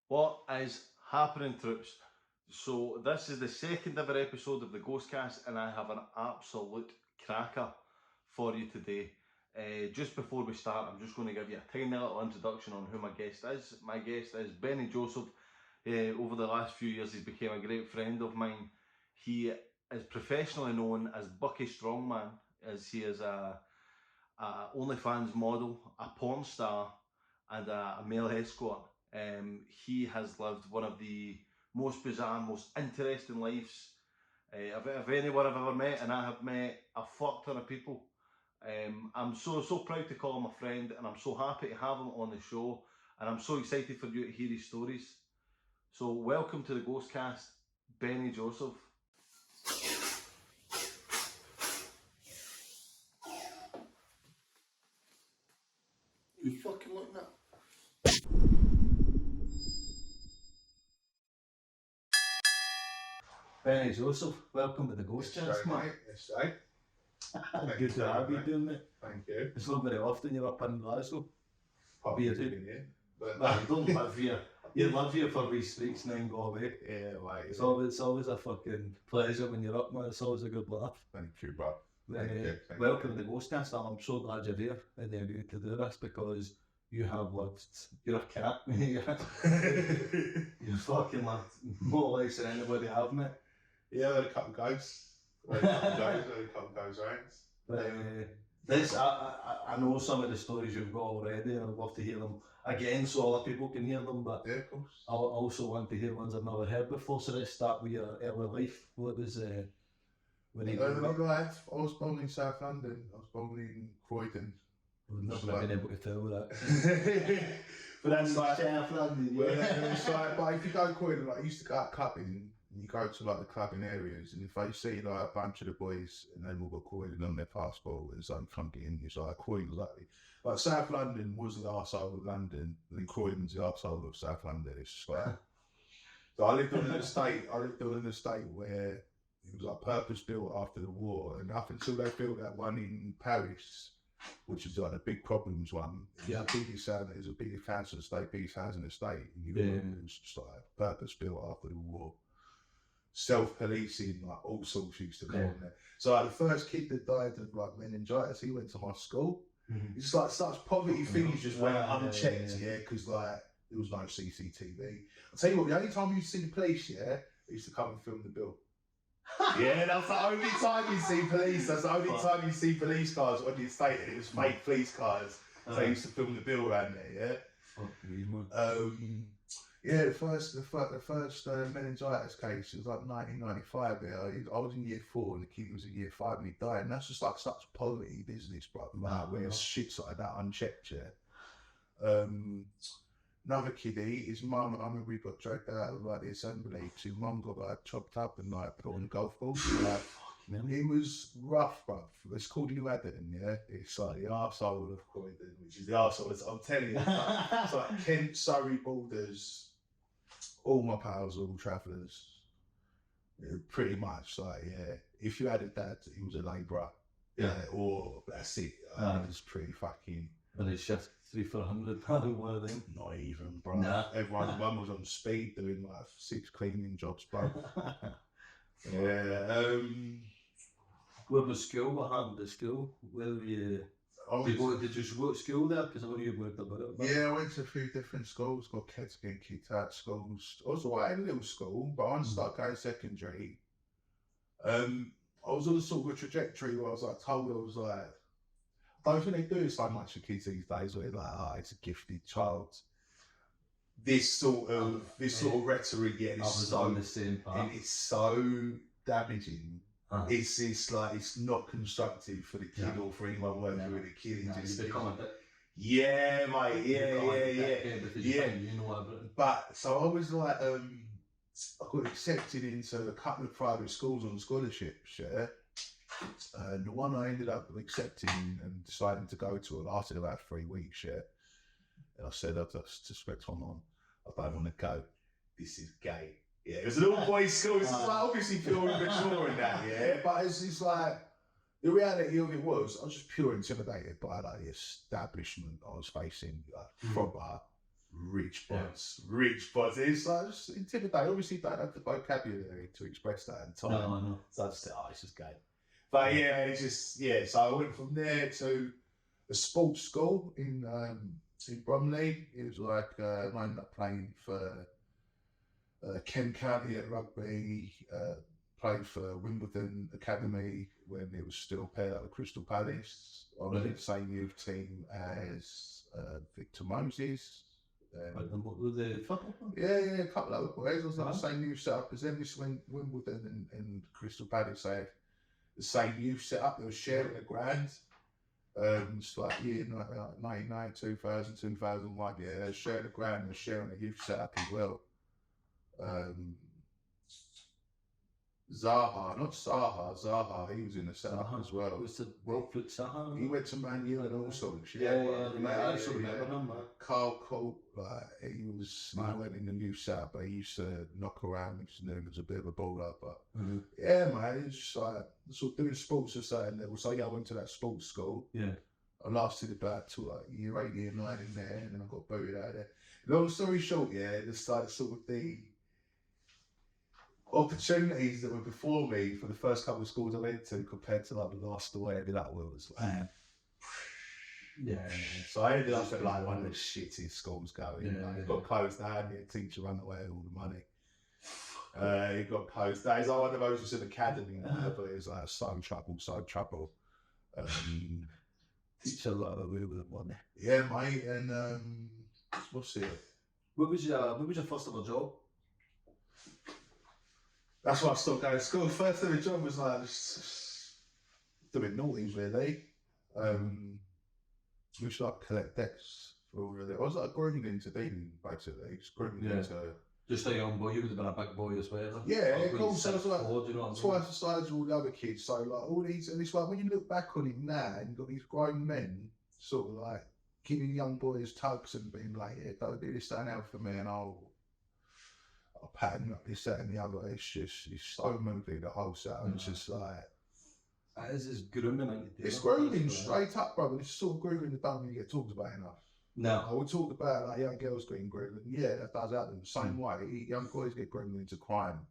What is happening, troops? So this is the second ever episode of the GHOSTCAST, and I have an absolute cracker for you today. Just before we start, I'm just going to give you a tiny little introduction on who my guest is. My guest is Benny Joseph. Over the last few years, he's become a great friend of mine. He is professionally known as Bukky Strongback, as he is a OnlyFans model, a porn star, and a male escort. He has lived one of the most bizarre, most interesting lives of anyone I've ever met, and I have met a fuck ton of people. I'm so proud to call him a friend, and I'm so happy to have him on the show, and I'm so excited for you to hear his stories. So welcome to the GHOSTCAST, Benny Joseph. You fucking like that? Benny Joseph, welcome to the GHOSTCAST, mate. Yes, right. Good to have you doing it. Thank you. It's not very often you're up in Glasgow. Probably Beer, doing it, but Well, you don't live here. You live here for wee streaks and then go away. yeah, right. It's always a fucking pleasure when you're up, man. It's always a good laugh. Thank you, bro. Welcome to the GHOSTCAST. I'm so glad you're here and you're going to do this because you have lived. You're a cat, mate. You've fucking lived more lives than anybody I've met. Yeah, I had a couple of goes. Right? But this, I know some of the stories you've got already, and I'd love to hear them again so other people can hear them. But Yeah, of course. I also want to hear ones I've never heard before. So let's start with your early life. What was when you grew up? Life. I was born in South London. I was born in Croydon. We've never been able to tell that. But that's like South London, Well, it's like, but if you go to Croydon, like, I used to go out clubbing, and you go to like the clubbing areas, and if they see like a bunch of the boys and they've all got Croydon on their passport, it's like funky, and it's like Croydon, like South London was the arsehole of London, and then Croydon's the arsehole of South London. It's just like, so I lived on an estate where it was like purpose built after the war, and up until they built that one in Paris, which is like the big problems one. Yeah. Biggest is a biggest housing estate, biggest housing estate. And it was just like purpose built after the war. Self-policing, like all sorts used to go on there. So like the first kid that died of like meningitis, he went to my school. Mm-hmm. It's just like such poverty things just went unchecked, because like there was no CCTV. I'll tell you what, the only time you see the police, they used to come and film the bill. Yeah, that's the only time you see police. That's the only time you see police cars on the estate, and it was fake police cars. So they used to film the bill around there. Fuck me, man. The first meningitis case was like 1995. I was in year 4 and the kid was in year 5 and he died. And that's just like such poverty business, bro. Where shit's like that unchecked. Another kiddie, his mum, I remember he got dragged out of like the assembly because his mum got like chopped up and like put on the golf ball. He was rough, bruv. It's called New Adden, It's like the arsehole of Croydon, which is the arsehole. I'm telling you, it's like Kent, Surrey borders. All my pals are all travellers. Pretty much, if you had a dad, he was a labourer. Or that's it. It was pretty fucking... And it's just 3 for £100, one of them. Not even, bro. Nah. Everyone's mum was on speed doing like 6 cleaning jobs, bro. Where was school? What happened to school? Where were you? Did you go to school there? Because I know you've worked about it. Yeah, I went to a few different schools, got kids getting kicked out of schools. I was alright in a little school, but I started going secondary. I was on a sort of a trajectory where I was like told I was like, I don't think they do it so much for kids these days where they're like, it's a gifted child. This sort of rhetoric, I was on the same path. And it's so damaging. It's like, it's not constructive for the kid or for anyone working with a kid. But so I was like, I got accepted into a couple of private schools on scholarships, and the one I ended up accepting and deciding to go to lasted about 3 weeks, And I said, I just went on, I don't want to go. This is gay. Yeah, it was a little boys' school. It's like obviously pure immature in that, But it's like, the reality of it was, I was just pure intimidated by like the establishment I was facing, like proper rich bods. It's like just intimidating. Obviously, don't have the vocabulary to express that in time. No. So I just think, it's just gay. But yeah, it's just, so I went from there to a sports school in Bromley. It was like, I ended up playing for Kent County at rugby, played for Wimbledon Academy when it was still paired up with Crystal Palace. On the same youth team as Victor Moses. The football? Yeah, a couple of other boys. I was like the same youth setup as them. This when Wimbledon and Crystal Palace had the same youth setup. They were sharing a ground. It's like 99, 2000, 2001. Yeah, they were sharing a ground and sharing a youth setup as well. Zaha, he was in the setup as well. Was the World Foot Zaha? He went to Man U and all sorts. Carl Colt, he went in the new setup, but he used to knock around, he was a bit of a baller, but yeah, man, it's just like, doing sports or something level. So yeah, I went to that sports school. Yeah. I lasted about year 8, year 9 in there, and then I got booted out of there. Long story short, it's like sort of the opportunities that were before me for the first couple of schools I went to compared to like the last whatever that was. So I ended up at like one of the shittiest schools going. It got closed down, the teacher ran away with all the money. It got closed down. It's like one of those was an academy now, but it was like so trouble. Teacher a lot of with the money. Yeah, mate, and what's it? What was your first ever job? That's why I stopped going to school. First ever job was like just doing naughty, really. We used to like collect debts for all of it. I was like grooming into dealing, basically. Just grooming into. Just a young boy, you would have been a big boy as well. Yeah, of course. So I was like twice the size of all the other kids. So like all these, and it's like when you look back on it now, and you've got these grown men sort of like giving young boys tugs and being like, yeah, go do this, that, and that for me, and I'll pattern up this, that, and the other. It's so moving, the whole sound. It's just like. This is grooming. It's grooming straight up, brother. It's sort of grooming that don't really get talked about enough. No. I would talk about like young girls getting groomed. Yeah, that does happen. The same way, young boys get groomed into crime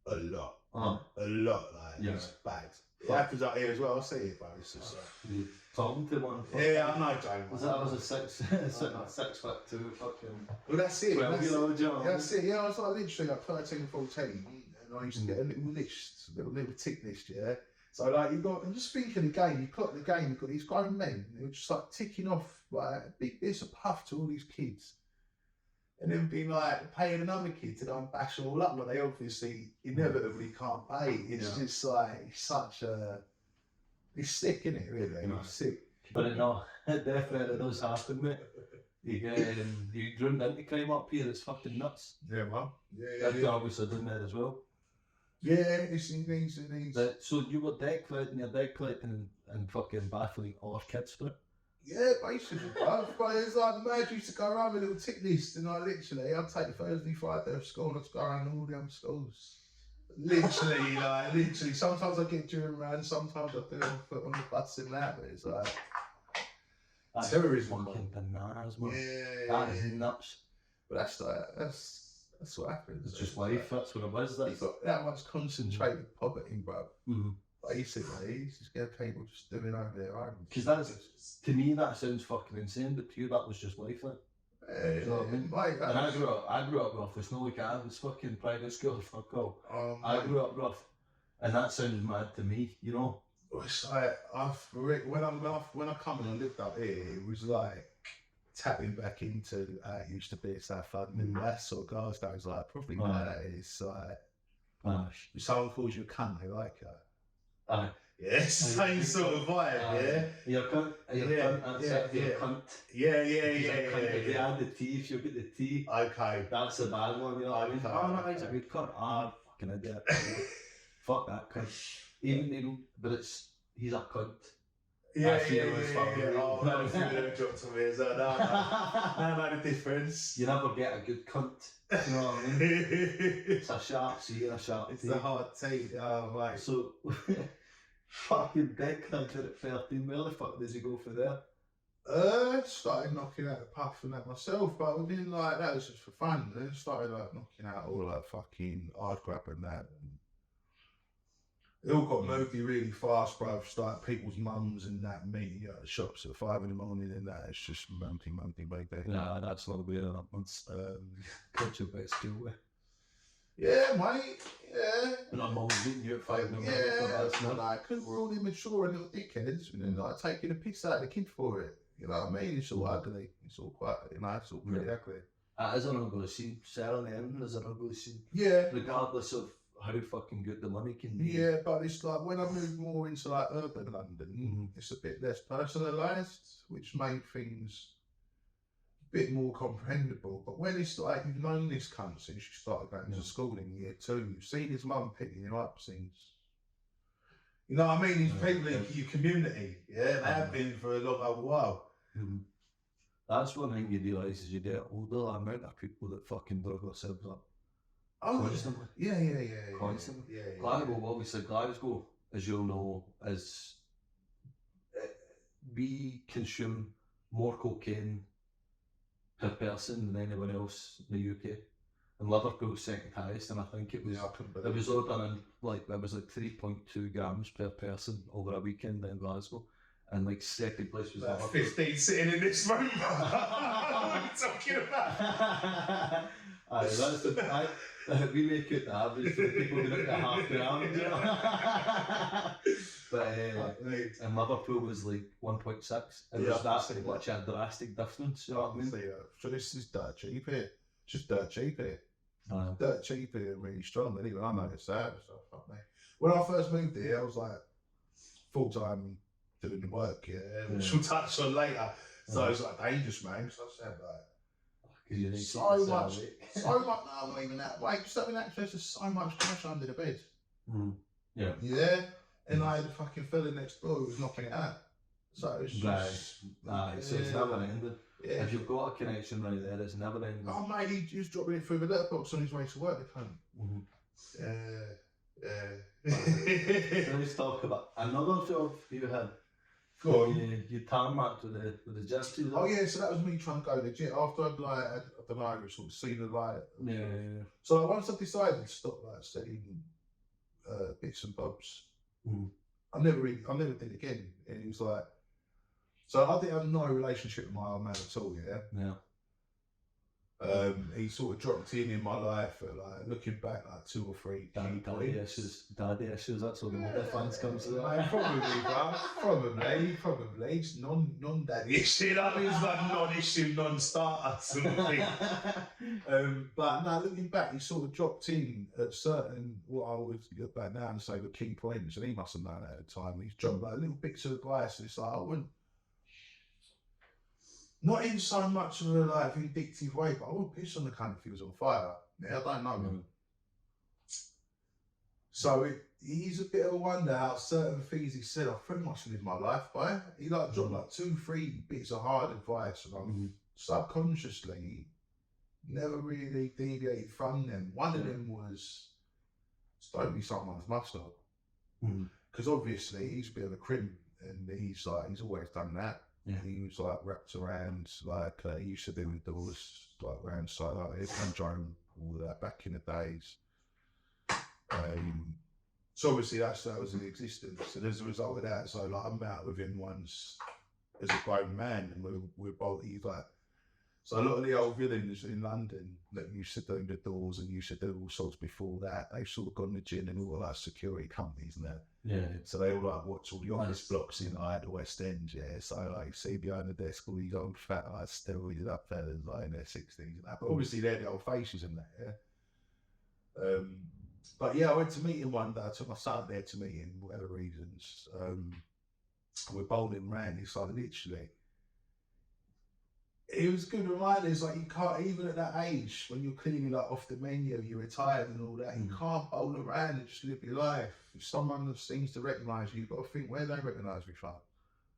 a lot. A lot, like it's bad. It happens out here as well. I see it, but it's just talking to one. Yeah, I know, James. Was that a 6 foot 2 fucking? Well, that's it. 12-year-old John. That's it. Yeah, I was like literally like 13, 14, and I used to get a little list, a little tick list. Yeah. So like you've got, and just thinking the game, you clock the game, you've got these grown men who are just like ticking off like a big bits of puff to all these kids. And then being like paying another kid to go and bash them all up, but they obviously inevitably can't pay. It's just like, it's such a, it's sick, isn't it, really? It's sick. But no, it definitely does happen, mate. You groomed into crime up here, it's fucking nuts. Yeah, man. Yeah. Obviously done that as well. Yeah, it's things. So you were debt collecting and fucking baffling all kids for it? Yeah, basically, bro. But it's like the man used to go around with a little tick list, and like literally, I'd take Thursday, Friday off school, and I'd go around all the other schools. Literally, sometimes I get driven around, sometimes I do it on foot on the bus and that, but it's like terrorism. Fucking bananas, man. Yeah, that is nuts. But that's what happens. It's just life, that's what it was. You've got that much concentrated poverty, bro. Basically, you just get people just doing over their own. Because that's, to me, that sounds fucking insane, but to you, that was just life, like. You know what I mean? Like, and I grew up rough. It's not like I was fucking private school, fuck all. I grew up rough. And that sounds mad to me, you know? It's like, when I come and I lived up here, it was like, tapping back into it used to be South London and that sort of guys that was like probably like that. It's like if someone calls you a cunt, they like it. Yeah, it's the same sort of vibe, You're a cunt, you're a cunt. Yeah. If they add the T, if you get the T, okay. That's a bad one, you know what I mean? Oh no, he's a good cunt. Fucking idiot. Fuck that cunt. Even, but he's a cunt. Yeah. Oh, that was a little drop to me. So no, no difference. You never get a good cunt. You know what I mean? It's a sharp C and a sharp T. It's a hard T. Oh, right. So, fucking big cunt at 13. Where the fuck does he go for there? Started knocking out the puff and that myself, but within like that was just for fun. Then started like knocking out all like fucking hard grab and that. It all got moved really fast, bruv. Like people's mums and that meeting at the shops at 5 in the morning and that. It's just monty, baby. Nah, that's not the way that happens. Culture bit still with. Yeah, mate. Yeah. And I'm always meeting you at 5 in the morning. Yeah. Like, because we're all immature and little dickheads, and then like taking a piss out of the kid for it. You know what I mean? It's all ugly. It's all quite, you know, it's all pretty ugly. As an ugly scene, selling them as an ugly scene. Yeah. Regardless of how fucking good the money can be. Yeah, but it's like when I moved more into like urban London, it's a bit less personalised, which made things a bit more comprehensible. But when it's like you've known this cunt since you started going to school in year 2, you've seen his mum picking you up since. You know what I mean? These people in your community, yeah, they have been for a long old while. That's one thing you realise as you get older, the amount of people that fucking drug themselves up. Oh, constantly. Yeah. Constantly. Yeah. Glasgow, obviously, Glasgow, as you'll know, is we consume more cocaine per person than anyone else in the UK. And Liverpool's second highest, and I think it was ordered in like 3.2 grams per person over a weekend in Glasgow. And like second place was Liverpool. 15 sitting in this room. What are you talking about? We make it the average for people who look at half grams, you know. But and Liverpool was like 1.6. It was that pretty much a drastic difference, you know what I mean? So this is dirt cheap here. Just dirt cheap here. Dirt cheap here and really strong. Anyway, I noticed that. So fuck me. When I first moved here, I was like full time doing the work, which we'll touch on later. So it was like dangerous, man. So I said like so much, no, not even that. Like just having access to so much cash under the bed. Yeah. And I had a fucking fella next door who was knocking it out. So it's just so it's never ending. Yeah. If you've got a connection right there, it's never ending. Oh mate, he was dropping it through the letterbox on his way to work. The cunt. Let's talk about another job you had. Go on. You tarmacked with the jet ski. Oh yeah, so that was me trying to go legit after I'd like I don't know, sort of seen the light. Yeah. So like, once I decided to stop like selling bits and bobs, I never did it again. And it was like, so I didn't have no relationship with my old man at all. Yeah. He sort of dropped in my life at like looking back like 2 or 3 daddy issues, that's all the mother fans come to that. Probably, bro. Probably. It's non-daddy issue. That means like non-issue, non-starter sort of thing. But no, looking back, he sort of dropped in at certain, what I would look back now and say were key points, and he must have known that at the time. He's dropped like little bits of advice, and it's like, I wouldn't, not in so much of a like vindictive way, but I wouldn't piss on the cunt if he was on fire. Yeah, I don't know him. So he's a bit of a wonder how certain things he said I pretty much lived my life by. He like dropped like 2-3 bits of hard advice, and subconsciously never really deviated from them. One of them was, don't be someone's mustard. Because obviously he's a bit of a crim, and he's always done that. Yeah. He was like wrapped around, like he used to do with doors, like around side, like and drone, all that back in the days. So obviously that was in existence, and as a result of that, so like I'm out with him once as a grown man, and we're both, he's like, so a lot of the old villains in London that used to do the doors and used to do all sorts before that, they've sort of gone legit and all like security companies and that. Yeah. So they all like watch all the office blocks in like the West End, So like see behind the desk all these old fat like steroided up fellas like in their 60s and that. But obviously they're the old faces and that, But yeah, I went to meet him one day. I took my son there to meet him, whatever reasons. We're bowling round. It's like literally. It was good reminders, like you can't, even at that age, when you're cleaning like off the menu, you're retired and all that, you can't bowl around and just live your life. If someone seems to recognise you, you've got to think, where they recognise me from?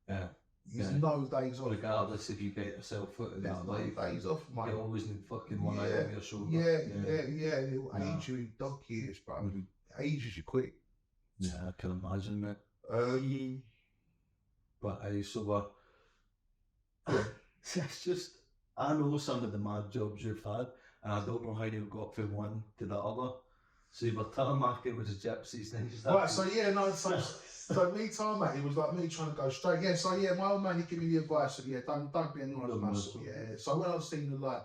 There's no days off. Regardless if you get yourself footed that life, days off, mate. You always need fucking one eye on your shoulder. Yeah. It'll age you in dog years, bro. It ages you quick. Yeah, I can imagine, mate. But It's just, I know some of the mad jobs you've had, and I don't know how you've got from one to the other. So you were tarmacking with the gypsies, then you just Right, so me tarmacking was like me trying to go straight. Yeah, so yeah, my old man, he gave me the advice of, yeah, don't be a nice muscle, yeah. So when I've seen the light,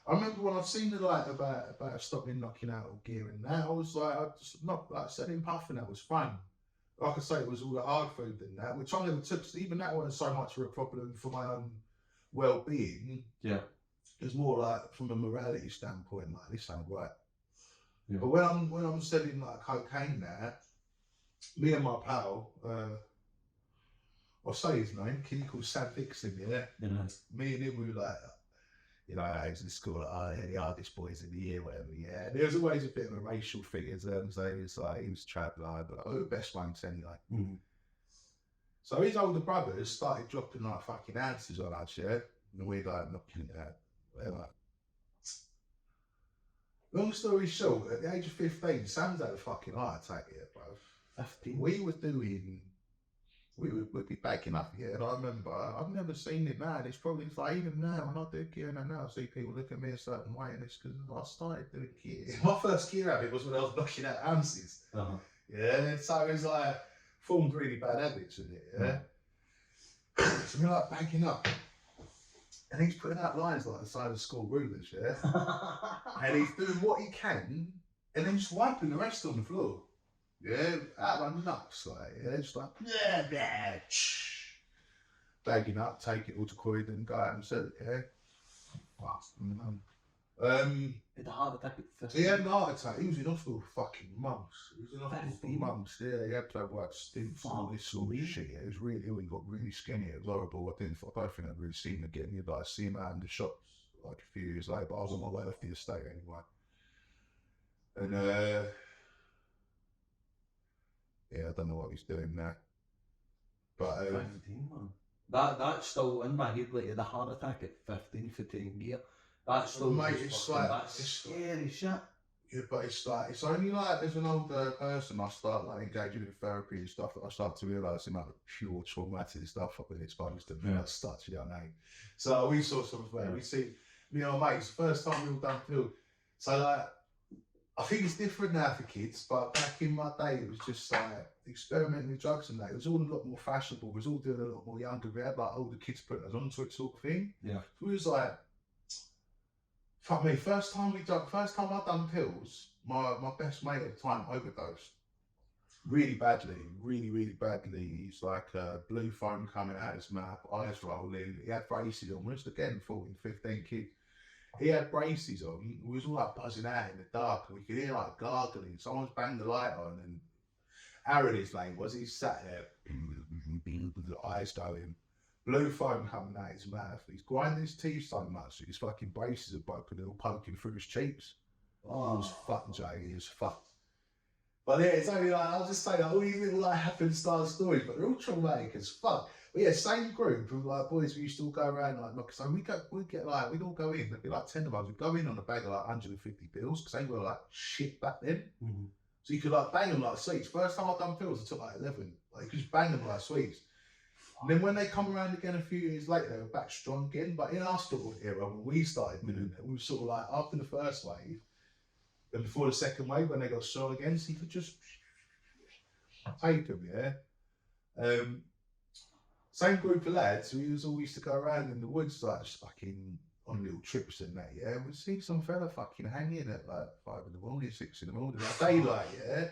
I remember when I've seen the light about stopping knocking out or gearing that, I was like, I just not like setting puffing, that was fun. Like I say, it was all the hard food and that, which I never took, so even that wasn't so much of a problem for my own well-being. Yeah. It was more like from a morality standpoint, like this ain't right. Yeah. But when I'm selling like cocaine now, me and my pal, I'll say his name, kid called Sam Dixon, yeah? Me and him, we were like, you know, I was in school, like, the hardest boys in the year, whatever, yeah. There was always a bit of a racial thing in terms of, he was trapped, like, but the best ones anyway. Mm-hmm. So his older brothers started dropping like fucking ounces on us, yeah? And we're like knocking it out, whatever. Long story short, at the age of 15, Sam's had a fucking heart attack here, bro. 15? We'd be backing up here, and I remember, I've never seen it now, it's probably, it's like, even now, when I do gear now, I see people look at me a certain way, and it's because I started doing gear. My first gear habit was when I was knocking out ounces. Uh-huh. Yeah, so it was like, formed really bad habits with it, yeah? So we're like backing up. And he's putting out lines like the side of school rulers, yeah? And he's doing what he can, and then just wiping the rest on the floor. Yeah, out of my nuts, like, yeah, just like, bagging up, take it all to Croydon, go out and sell it, yeah? Had a heart attack at 15? He had an heart attack, he was in hospital for fucking months. He was in hospital for months, yeah, he had to have like stints and all this sort of shit. It was really ill, he got really skinny, it was horrible. I don't think I'd really seen him again. You'd like see him out in the shops like a few years later, but I was on my way off the estate anyway. And yeah, I don't know what he's doing now. But 15, man. That's still in my head, like the heart attack at 15 for 10 gear. That's still, mate, it's like, that's scary shit. Yeah, but it's like, it's only like as an older person I start like engaging in therapy and stuff that I start to realise the amount of pure traumatic stuff I've been exposed to. Yeah. That's such a young age. So we saw some of it. We see, you know, mates, first time we all done film. So like, I think it's different now for kids, but back in my day it was just like experimenting with drugs and that. It was all a lot more fashionable. It was all doing a lot more younger. We had like older kids putting us onto it sort of thing. Yeah. So it was like, fuck me, first time I done pills, my best mate at the time overdosed. Really badly, really badly. He's like blue foam coming out his mouth, eyes rolling. He had braces on, just again 14, 15 kids. He had braces on, we was all like buzzing out in the dark, and we could hear like gargling. Someone's banged the light on, and Aaron, his name was, he sat there with the eyes going, blue foam coming out his mouth. He's grinding his teeth so much that his fucking braces are broken and all poking through his cheeks. Oh, it was fucking Jay, he was fucked. But yeah, it's only like, I'll just say that all these little like happenstance stories, but they're all traumatic as fuck. But yeah, same group of like boys, we used to all go around like knocking. So we'd all go in, there'd be like 10 of us, we'd go in on a bag of like 150 bills, because they were like shit back then. Mm-hmm. So you could like bang them like sweets. First time I've done pills, I took like 11. Like you could just bang them like sweets. And then when they come around again a few years later, they were back strong again. But in our sort of era, when we started doing it, we were sort of like after the first wave, and before the second wave, when they got strong again, so you could just take them, yeah? Same group of lads, we all used to go around in the woods, like just fucking on little trips and that, yeah? We'd see some fella fucking hanging at like 5 in the morning, 6 in the morning, like daylight, yeah?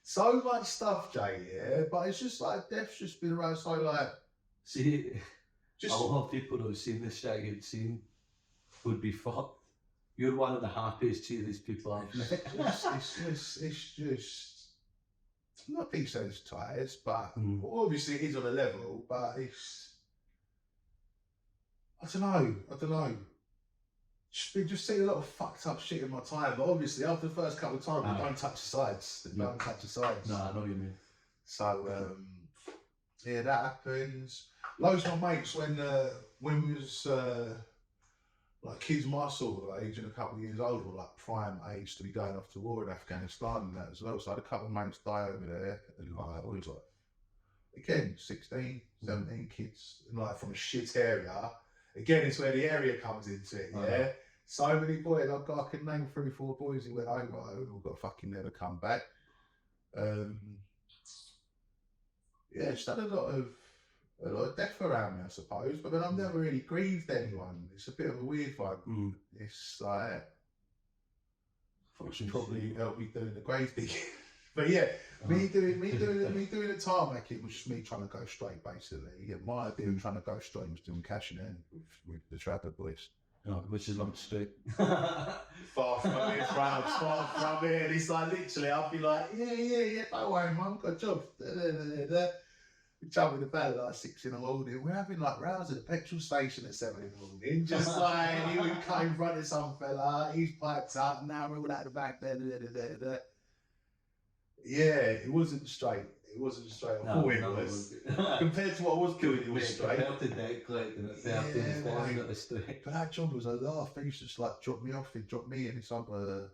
So much stuff, Jay, yeah? But it's just like, death's just been around so like... See, just, a lot of people who've seen this shaggy scene would be fucked. You're one of the happiest, cheeriest people I've met. It's just... Not being so tired, but obviously it is on a level, but it's... I don't know. Just seen a lot of fucked up shit in my time, but obviously after the first couple of times, we don't touch the sides. Don't touch the sides. No, I know what you mean. So, yeah, that happens. Loads of my mates, when we was like kids my sort of age and a couple of years older, like prime age to be going off to war in Afghanistan and that as well. So I had a couple of mates die over there, and like, I was like, again, 16, 17 kids, and like from a shit area. again, it's where the area comes into it, yeah? So many boys, I can name 3 or 4 boys who went over, who got fucking never come back. Yeah, just had a lot of death around me, I suppose, but then I've never really grieved anyone. It's a bit of a weird one. It's like, I should probably help me doing the grave digging. But yeah, me doing the tarmac, it was just me trying to go straight, basically. Yeah, my idea of trying to go straight was doing cashing in with the Trapper boys. Which is not straight. Far from it, far from it. And it's like, literally, I'll be like, yeah, don't worry, mum, got a job. We jump in the bed at like 6 in the morning. We're having like rows at the petrol station at 7 in the morning. Just like, he would come in front of some fella, he's piped up, now we're all out the back there. Yeah, it wasn't straight. It wasn't straight. I thought it was. Compared to what I was doing, it was straight. But that job was a laugh. They used to just like drop me off, they'd drop me in. It's like it'd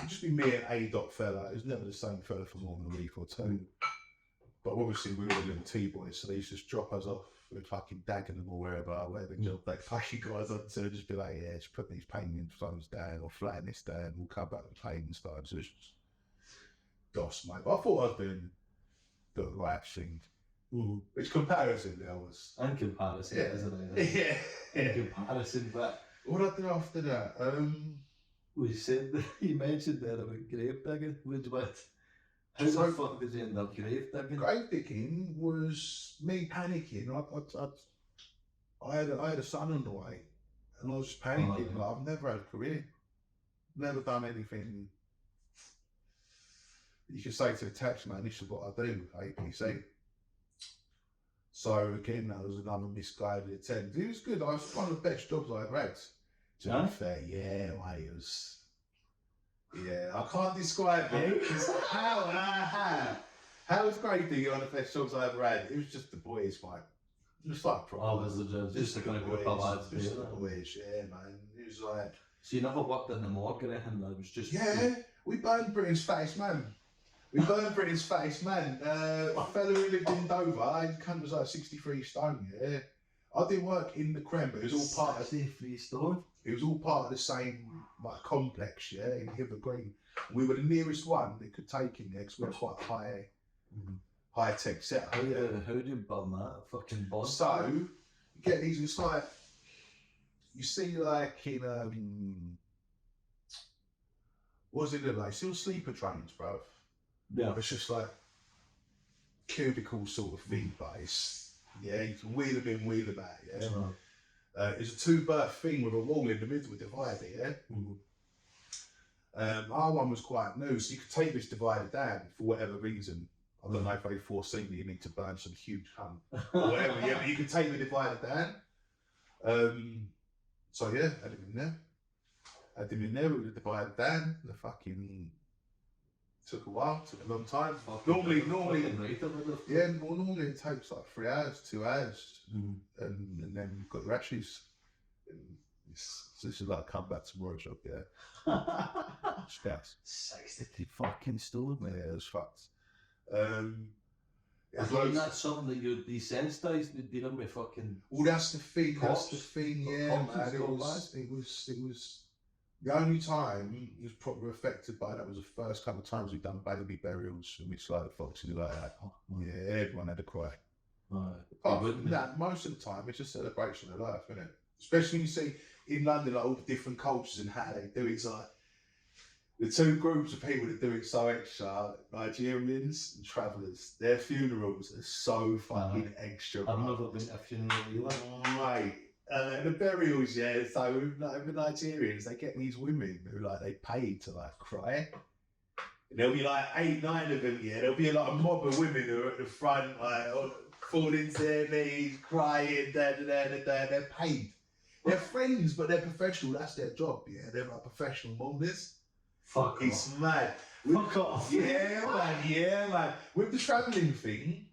just be me and A-Dot fella. It was never the same fella for more than a week or two. But obviously we were little T-boys, so they used to just drop us off with fucking Dagenham or whatever job they fucking guys on to just be like, yeah, just put these painting stones down or flatten this down, we'll come back with painting stones. So it's just DOS, mate. But I thought I was doing the right thing. Which comparison there was. And comparison, isn't it? Yeah. In comparison, but what did I do after that? we said that you mentioned there about grave digging. How the fuck did you end up grave digging? Grave digging was me panicking. I had a son on the way, and I was just panicking. Like, I've never had a career, never done anything. You could say to a taxman, this is what I do, APC. So again, that was another misguided attempt. It was good. It was one of the best jobs I've had. To be fair, yeah, mate, it was. Yeah, I can't describe it. How was grave digging one of the best jobs I ever had? It was just the boys, mate. Just like proper. Just the kind of group of lads. Just the boys, yeah, man. It was like. So you never worked in the morgue or anything? That was just. Yeah, we burned Britain's fattest man. A fella who lived in Dover, his cunt was like 63 stone, yeah. I didn't work in the Creme, but it was all part of 63 stone? It was all part of the same like complex, yeah, in Hither Green. We were the nearest one they could take in there because we were quite high tech setup. How do you burn that? Fucking boss. So you get these, it's like you see like in what was it like? Still sleeper trains, bruv. Yeah. It's just like cubicle sort of thing, but it's, yeah, you can wheel them in, wheel them out, yeah. It's a 2-berth thing with a wall in the middle with a divider, yeah. Our one was quite new, so you could take this divider down for whatever reason. I don't know if they foreseen that you need to burn some huge hunt or whatever, yeah, but you could take the divider down. So yeah, had him in there with the divider down, the fucking. Took a while, took a long time. Normally it takes like 3 hours, 2 hours, and then you've got your ashes. This is like come back tomorrow job, yeah. Scouts. 60 fucking stone, man. Yeah, it was fucked. That's something that you're desensitised to dealing with fucking. Well, that's the thing. Yeah, man. It was. The only time he was probably affected by that was the first couple of times we've done baby burials, and which like the folks and like that. Yeah, everyone had a cry. Apart from that, most of the time it's a celebration of life, isn't it? Especially when you see in London like all the different cultures and how they do it. It's like the two groups of people that do it so extra, Nigerians and travellers. Their funerals are so fucking extra. I've never been to a funeral either. Right. The burials, yeah. So with Nigerians, they get these women who like they pay to like cry. And there'll be like 8, 9 of them. Yeah, there'll be like a mob of women who are at the front, like falling to their knees, crying. They're paid. They're friends, but they're professional. That's their job. Yeah, they're like professional mourners. Fuck it's off. Mad. Fuck off. Yeah, man. With the travelling thing,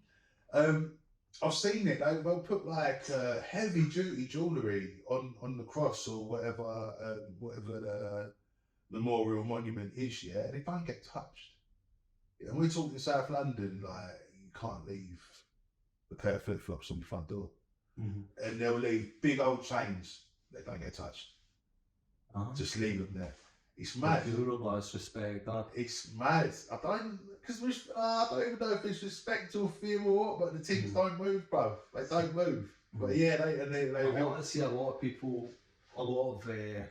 I've seen it. They'll put like heavy duty jewellery on the cross or whatever the memorial monument is. Yeah, they don't get touched. Yeah, and we're talking South London, like you can't leave a pair of flip flops on the front door. and they'll leave big old chains that don't get touched. Just leave them there. It's mad. Respect. It's mad. I don't even know if it's respect or fear or what, but the things don't move, bro. They don't move. But yeah, they I see a lot of people, a lot of a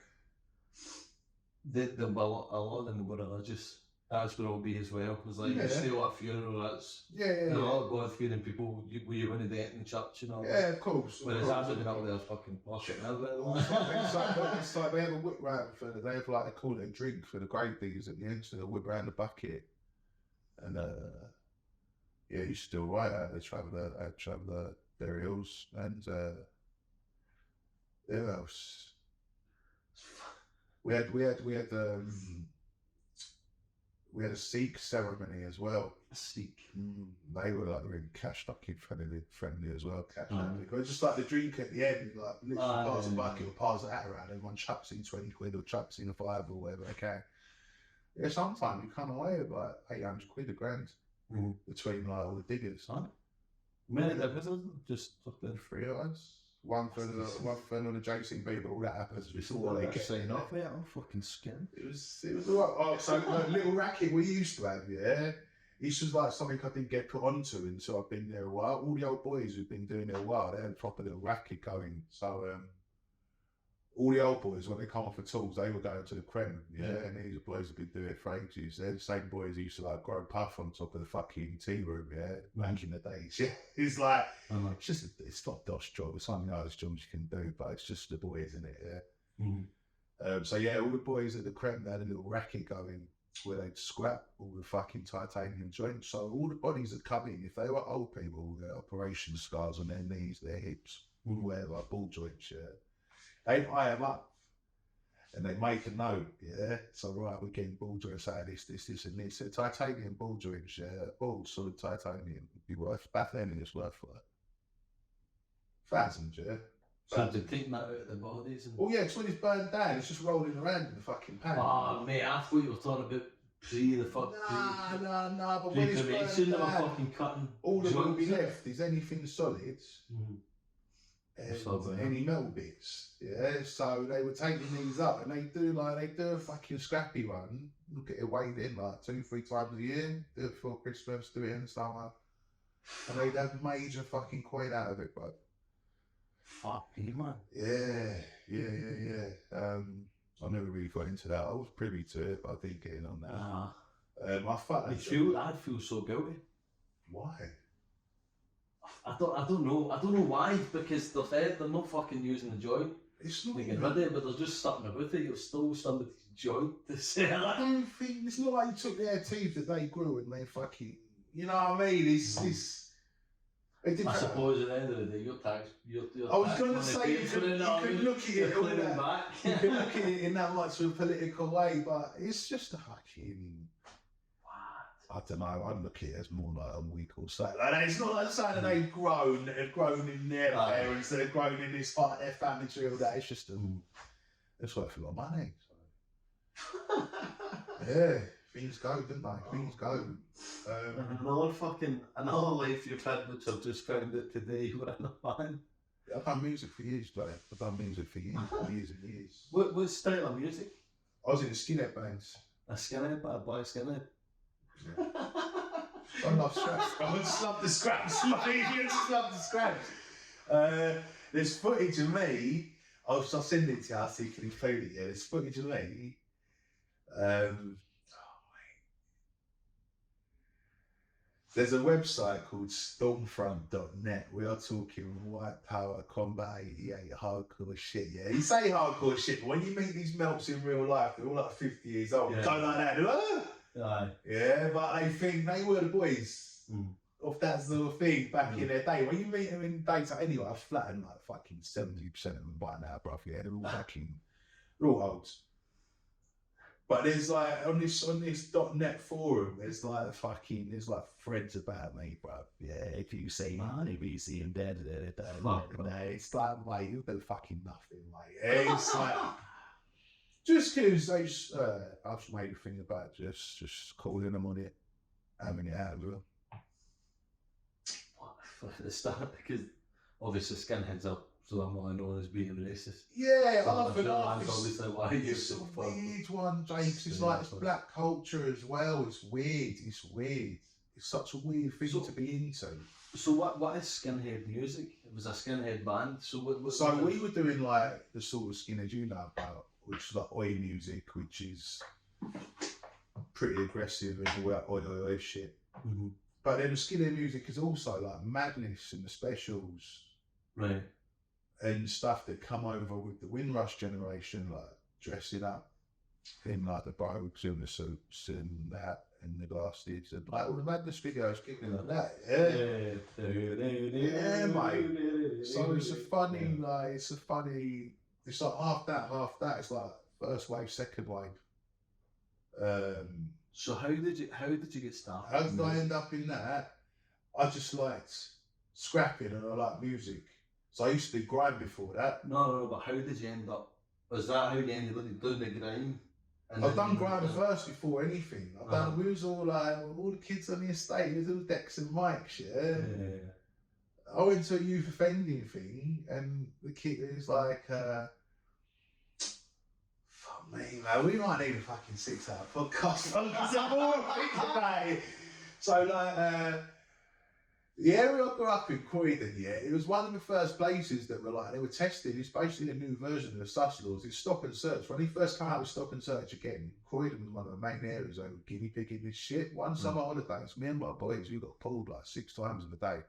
lot of them were religious. That's where I'll be as well. Because like you say, what a funeral, that's a lot of God-fearing people. You want to do it in church, you know. Yeah, of course. Whereas I've been out there fucking worship. It's like they have a whip round for they have like they call it a drink for the grave diggers at the end, so they whip round the bucket. And you still right out. They travel the burials and who else? We had a Sikh ceremony as well. Sikh. They were like really cash fucking friendly as well. Because just like the drink at the end, like literally pass a bucket or pass that around. Everyone chucks in 20 quid or chucks in a $5 or whatever they can. Yeah, sometimes you come away with like 800 quid, a grand between like all the diggers. Just fucking 3 of us. One for the JCB, but all that happens before they get saying off it. I'm fucking scared. It was alright. Oh, so the little racket we used to have, it's just like something I didn't get put onto until I've been there a while. All the old boys who've been doing it a while, they had a proper little racket going. So all the old boys, when they come off the tools, they were going to the creme, and these boys have been doing it for ages. They're the same boys who used to like grow puff on top of the fucking tea room, back in the days. Yeah, it's like it's not Dosh job, it's something else jobs you can do, but it's just the boys, isn't it? So all the boys at the creme, they had a little racket going where they'd scrap all the fucking titanium joints. So all the bodies that come in, if they were old people, their operation scars on their knees, their hips, whatever, like ball joints, they'd eye them up and they make a note, so right, we're getting ball joints out of this and this. So titanium ball joints, balls, solid titanium, be worth, back then it's worth like thousands, So to take that out of the bodies? Well, it's when it's burned down, it's just rolling around in the fucking pan. Oh, mate, I thought you were talking about Nah, but when it's burned down, fucking cutting all that will be left is anything solid. And any metal bits, so they were taking these up and they do a fucking scrappy one, look at it weighed in like 2-3 times a year, do it for Christmas, do it in the summer, and they'd have major fucking coin out of it, bro. Fuck me, man. Yeah. I never really got into that. I was privy to it, but I didn't get in on that. I'd feel so guilty. Why? I don't know why, because they're not fucking using the joint. It's not. They get rid of it, but they're just stuck with it. You're still somebody's joint to sell. I don't think it's not like you took their teeth that they grew and they fucking. You know what I mean? I suppose at the end of the day, your tax. I was going to say you can look at it all that. You can look at it in that much of a political way, but it's just a fucking. I don't know, I look at it as more like a week or so. Like, it's not like saying that they've grown in their parents, they've grown in this part of their family tree, all that. It's just, it's worth a lot of money. So. Things go, don't they? Things go. Another life you've had, which I've just found it today, we're in a band. I've done music for years, buddy. I've done music for years and years. What style of music? I was in a skinhead bands. A skinhead, but a boy skinhead? I love scraps. I just love the scraps. I just love the scraps. There's footage of me. I'll send it to you so you can include it. There's footage of me. There's a website called stormfront.net. We are talking white power, combat 88, hardcore shit, You say hardcore shit, but when you meet these melts in real life, they're all like 50 years old. Don't like that. They're like, yeah, but they think they were the boys of that sort of thing back in their day. When you meet them in daytime, anyway, I've flattened like fucking 70% of them by now, bruv. Yeah, they're all fucking, they're all olds. But there's like on this .net forum, there's like threads about me, bro. Yeah, if you see money, if you see him dead, it's like, mate, you've done fucking nothing, mate. It's like just because I've just made a thing about just calling them on it, having it out with them. For the start, because obviously skinheads are somewhat known as being racist. Yeah, So I I'm sure love that's it. obviously why you It's a so far. weird one, James. It's like it's black culture as well. It's weird. It's weird. It's such a weird thing to be into. So what is skinhead music? It was a skinhead band. So So we were doing like the sort of skinhead you know about, which is like oi music, which is pretty aggressive and all that oi shit. Mm-hmm. But then the skinhead music is also like Madness and the Specials, right, and stuff that come over with the Windrush generation, like dressing up in like the brogues and the suits and that and the glasses and like all the Madness videos, giving like that. Yeah, mate. So it's a funny, like it's like half that. It's like first wave, second wave. So how did you get started? How did I end up in that? I just liked scrapping and I like music. So I used to do grime before that. No, but how did you end up? Was that how you ended up doing the grime? I've done grime first before anything. I've done, we was all like, all the kids on the estate, it was all Dex and Mike's, yeah? I went to a youth offending thing and the kid was like, fuck me, man, we might need a fucking 6-hour podcast. I'm all right today. So like, the area I grew up in, Croydon, yeah, it was one of the first places that were like, they were testing, it's basically a new version of the sus laws, it's stop and search. When he first came out with stop and search again, Croydon was one of the main areas they were guinea pigging this shit. One summer holidays, me and my boys, we got pulled like 6 times in a day.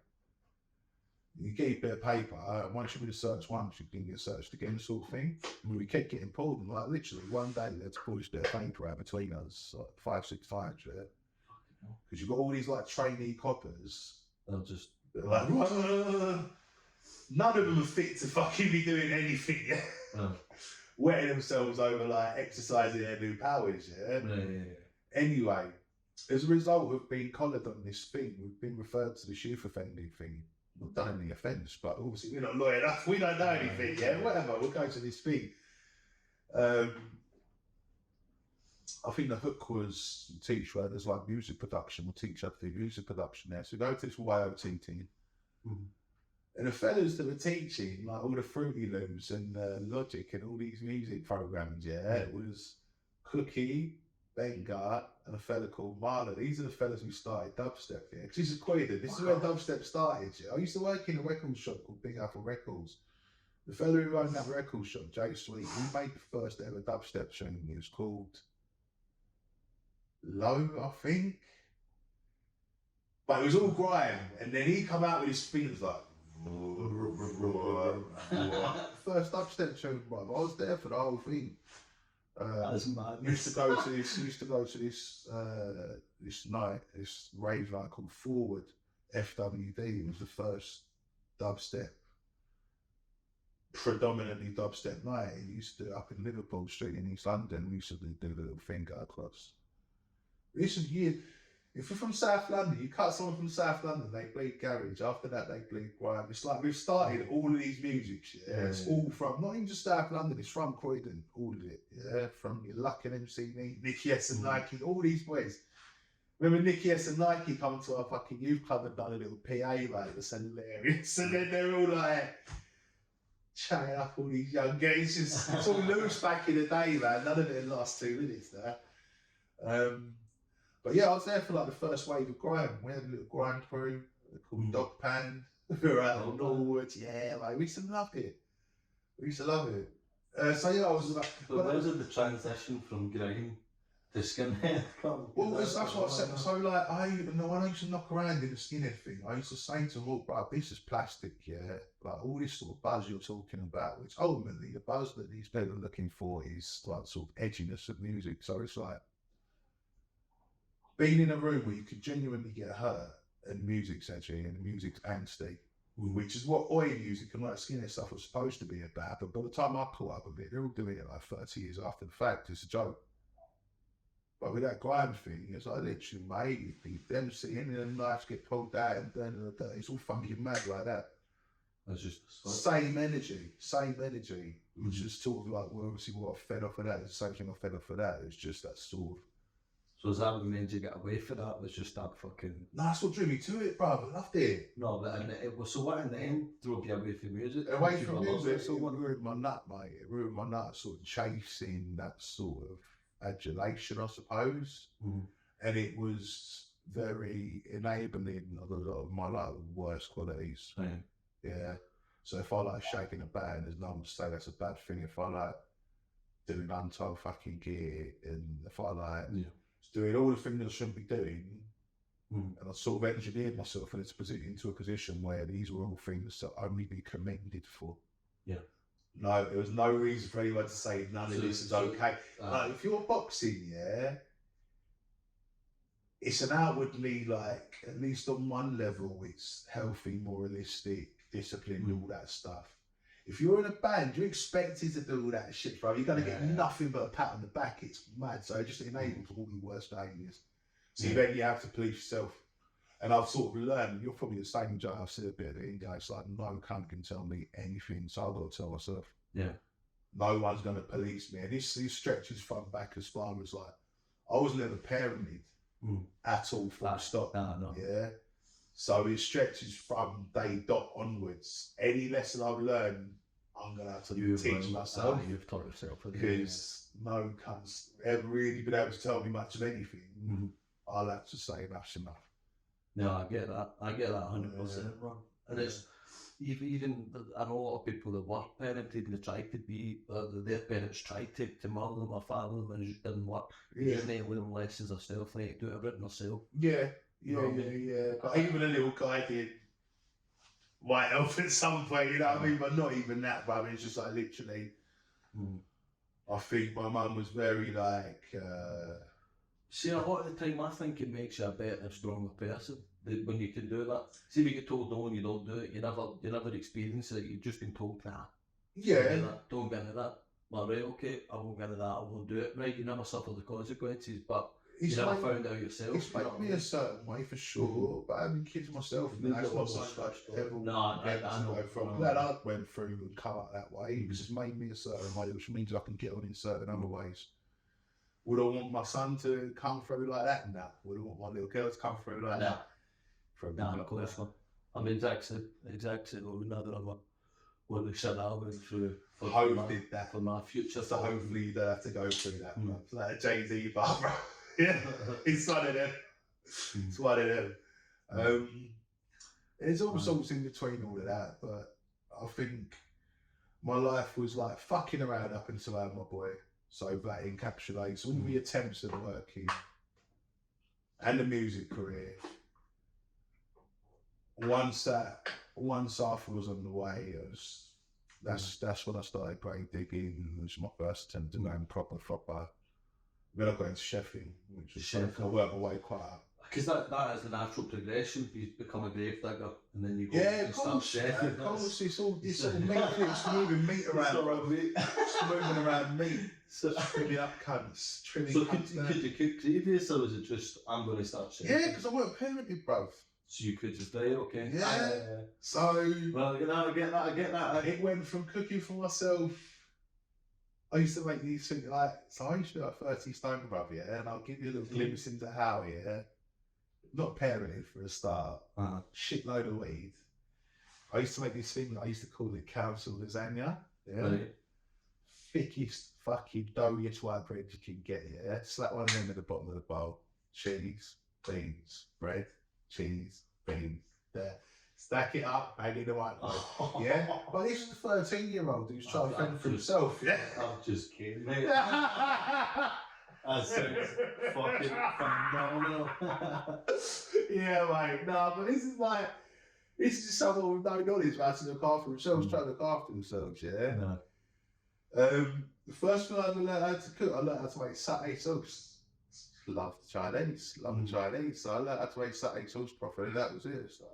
You get a bit of paper, and once you've been searched once, you can get searched again, sort of thing. And we kept getting pulled, and like literally one day they had to push their paper out between us like 5-6 times, yeah. Because you've got all these like trainee coppers. They're like, none of them are fit to fucking be doing anything, yeah. Wetting themselves over like exercising their new powers, yeah. Anyway, as a result of being collared on this thing, we've been referred to the youth offending thing. Not done any offence, but obviously we're not lawyer enough, we don't know anything, yeah, whatever, we'll go to this thing. I think the hook was teach where there's like music production, we'll teach how to do music production there. So go to this YOT team. And the fellas that were teaching, like all the Fruity Looms and Logic and all these music programs, it was Cookie, Bengart, and a fella called Marla. These are the fellas who started dubstep here. Because this is Croydon, this is where dubstep started. Yeah? I used to work in a record shop called Big Apple Records. The fella who owned that record shop, Jay Sweet, he made the first ever dubstep tune. It was called Low, I think. But it was all grime. And then he come out with his fingers like, first dubstep tune, bro. I was there for the whole thing. That's mad. Used to go to this this night, this rave night called Forward FWD. It was the first dubstep, predominantly dubstep night. It used to do it up in Liverpool Street in East London. We used to do the little finger across. This is years. If you're from South London, you cut someone from South London, they bleed garage. After that, they bleed grime. It's like we've started all of these musics. Yeah, it's all from not even just South London. It's from Croydon, all of it. Yeah, from your Luck and MC, Nicky S and Nike, all these boys. Remember Nicky S and Nike come to our fucking youth club and done a little PA like that's hilarious, and then they're all like chatting up all these young guys. It's all loose back in the day, man. None of it in the last 2 minutes there. But yeah, I was there for like the first wave of grime. We had a little grime crew called Dog Pan. We were out on Norwood. Yeah, like, we used to love it. So yeah, I was like... But where did the transition from grime to skinhead come? Well, that's what I said. So like, I used to knock around in the skinhead thing. I used to say to them, look, bro, this is plastic, yeah? Like all this sort of buzz you're talking about, which ultimately the buzz that these people are looking for is like sort of edginess of music. So it's like, being in a room where you could genuinely get hurt and music's edgy and music's angsty, which is what oi music and like skinhead stuff was supposed to be about. But by the time I caught up with it, they're all doing it like 30 years after the fact. It's a joke. But with that grime thing, it's like literally, mate, them sitting and knives get pulled out and then it's all fucking mad like that. That's just same energy, which is sort of like, well, obviously what I fed off of that is the same thing I fed off of that. It's just that sort of. So is that what made you get away from that? Was just that fucking... No, that's what drew me to it, bro. I loved it. No, but and it was, so what in the end drove you away from music? Away from music, so it ruined my nut, mate. It ruined my nut, sort of chasing that sort of adulation, I suppose. And it was very enabling of a lot of my like worst qualities. Yeah. So if I like shaking a band, there's no one to say that's a bad thing. If I like doing untold fucking gear, and if I like doing all the things I shouldn't be doing, and I sort of engineered myself into a position where these were all things that only be commended for. Yeah. No, there was no reason for anyone to say none of this is okay. Like, if you're boxing, it's an outwardly, like, at least on one level, it's healthy, moralistic, disciplined, all that stuff. If you're in a band, you're expected to do all that shit, bro. You're going to get nothing but a pat on the back. It's mad. So it just enables all the worst behaviours. So then you have to police yourself. And I've sort of learned, you're probably the same, Joe, I've said a bit of it, it's like no cunt can tell me anything, so I've got to tell myself. Yeah. No one's going to police me. And this stretches from back as far as like, I was never parented at all, full stop. No. Yeah. So it stretches from day dot onwards. Any lesson I've learned, I'm going to have to teach myself. You've taught yourself. Because no cunts ever really been able to tell me much of anything. I'll have to say that's enough. No, I get that. 100%. And it's even I know a lot of people that were parented and they tried to be their parents tried to mother them or father them and didn't work. You need to learn lessons herself, they need to do everything herself. Yeah. But even a little guy did might help at some point, you know what I mean? But not even that, but it's just like literally I think my mum was very like see, a lot of the time I think it makes you a better, stronger person when you can do that. See, if you get told no and you don't do it, you never experience it, you've just been told, nah. Don't get into that. Well, right, okay, I won't get into that, I won't do it. Right, you never suffer the consequences, but you never found out yourself. It's made me a certain way for sure, but having kids myself, that's not something I go from. That I went through and come up that way, because it's made me a certain way, which means I can get on in certain other ways. Would I want my son to come through like that? No. Would I want my little girl to come through like that? No, of course not. I mean, exactly. Another one. What they said I went through for my future. So hopefully you don't have to go through that. It's like a Jay-Z bar, bro. Yeah, it's one of them. It's one of them. There's all sorts in between all of that, but I think my life was like fucking around up until I had my boy. So that encapsulates all the attempts at working and the music career. Once Arthur was on the way, that's when I started grave digging. It was my first attempt to go proper. Then I got into chefing, which was something I worked my way quite up. Because that is the natural progression. You become a grave digger and then you go and start chefing. Of course, it's all meat. It's moving meat around, bro. It's moving around meat. Trimming up cunts. So could you cook previous, or was it just, I'm going to start chefing? Yeah, because I weren't parented, bro. So you could just say, okay. Yeah. So. Well, I get that. It went from cooking for myself. I used to make these things like, so I used to be like 30 stone, brother, yeah, and I'll give you a little glimpse into how, yeah. Not parented for a start. Shitload of weed. I used to make this thing, I used to call it council lasagna. Yeah. Right. Thickest fucking doughiest white bread you can get, yeah. Slap one of them at the bottom of the bowl. Cheese, beans, bread, cheese, beans, there. Stack it up, bang in the white bread. Yeah? But this is a 13-year-old who's trying to fend for himself, yeah? I'm just kidding, mate. That sounds fucking phenomenal. Yeah, mate. No, but this is just someone with no knowledge about how to look after themselves, trying to look after themselves, yeah? No. The first thing I learned how to cook, I learned how to make satay sauce. Love Chinese, so I learned how to make satay sauce properly, that was it. So,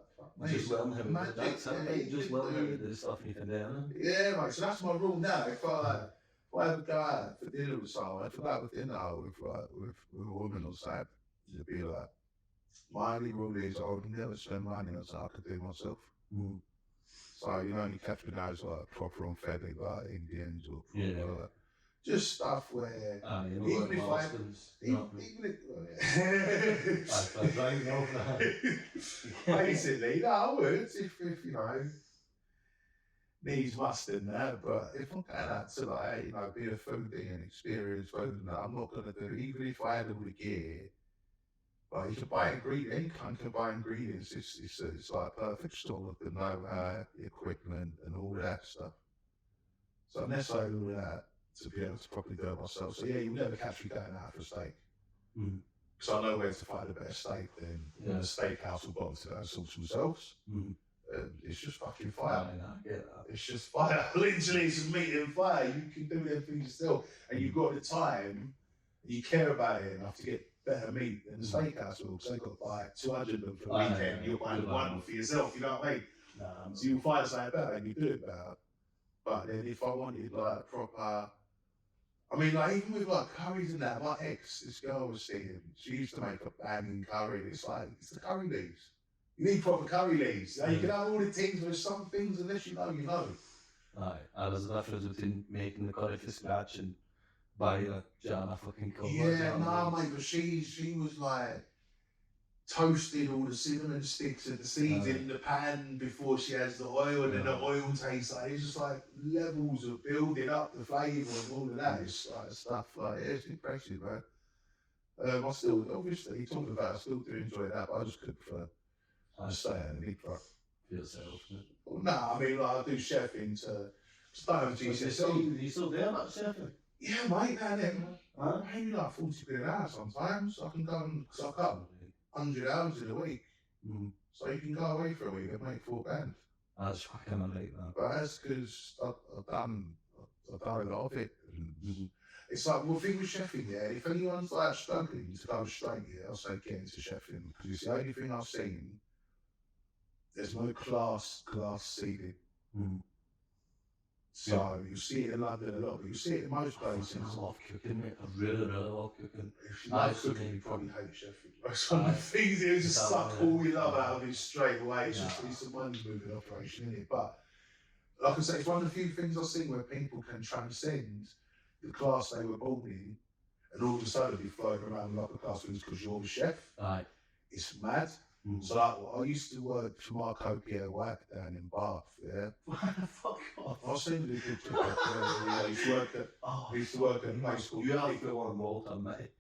just learn how to do that, just learn how to do the stuff you can do. Yeah, mate, so that's my rule now. If I ever go out for dinner with someone, if I have a dinner with a woman or something, it'd be like, my only rule is I would never spend money on something I could do myself. So you only catch me those like proper unfed like Indians or like just stuff where you even know, if like I, Marston's, even if, basically, no, I would if you know needs must in that. But if I'm going out to like you know be a foodie and experience food, and that, I'm not gonna do even if I had all the gear. But you can buy ingredients. Anyone can buy ingredients. It's like a perfect store with the know-how, the equipment, and all that stuff. So unless I do all that to be able to properly do it myself. So yeah, you'll never catch me going out for a steak. Because I know where to find the best steak. Then the steakhouse will bottom to go and source themselves. It's just fucking fire. I get that. It's just fire. Literally, it's meat and fire. You can do everything yourself, and you've got the time. You care about it enough to get better meat than the steakhouse will, because they've got like 200 of them for the weekend. You're buying one for yourself. You know what I mean? So you'll find something better and you do it better. But then if I wanted like proper, I mean, like even with like curries and that, my ex, this girl was seeing, she used to make a banging curry. It's like, it's the curry leaves. You need proper curry leaves. You can have all the things, but there's some things, unless you know, you know. There's a difference between making the curry from scratch and buying a jar of fucking cover. Yeah, no, mate, but she was like, toasted all the cinnamon sticks and the seeds in the pan before she has the oil, and then the oil tastes like, it's just like levels of building up the flavour and all of that. It's like stuff like, it's impressive, man. I still, obviously, talking about it, I still do enjoy that, but I just cook for, stay in the big truck. For yourself. Well, nah, I mean, like, I do chefing to start with GCSE. You still there, that chefing? Yeah, mate, down there. I pay me like 40 quid an hour sometimes. I can go and suck up 100 hours in a week. So you can go away for a week and make £4,000. That's fucking like that. But that's because I've done a lot of it. It's like, well, thing with chefing, yeah, if anyone's like struggling to go straight, yeah, I'll say get into chefing, because it's the only thing I've seen. There's no class seating. So you see it in London a lot, but you see it in most places. I love cooking, mate. I really love cooking. If you like cooking, you probably hate chefing. That's one of the things, you just suck all your love out of it straight away. It's just a money moving operation, isn't it? But like I say, it's one of the few things I've seen where people can transcend the class they were born in, and all of a sudden be floating around like a class because you're the chef. It's mad. So like, I used to work for Marco Pierre White down in Bath, yeah. Fuck off. I'll send you a picture of it. I used to work at a place called... You have to on Malta, mate.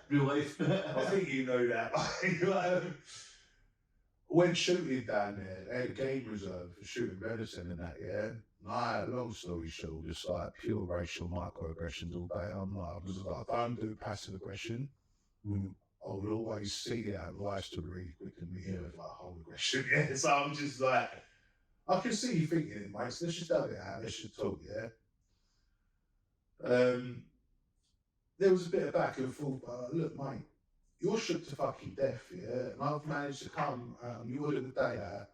Real life. I think you know that. Went shooting down there. They had a game reserve for shooting medicine and that, yeah. Long story short, just like pure racial microaggressions all day. I'm like, I don't do passive aggression. I would always see it out rise to the really quick and we hear like whole aggression, yeah. So I'm just like, I can see you thinking it, mate. So let's just have it out. Let's just talk, yeah. There was a bit of back and forth, but look, mate, you're shook to fucking death, yeah. And I've managed to come your little day out,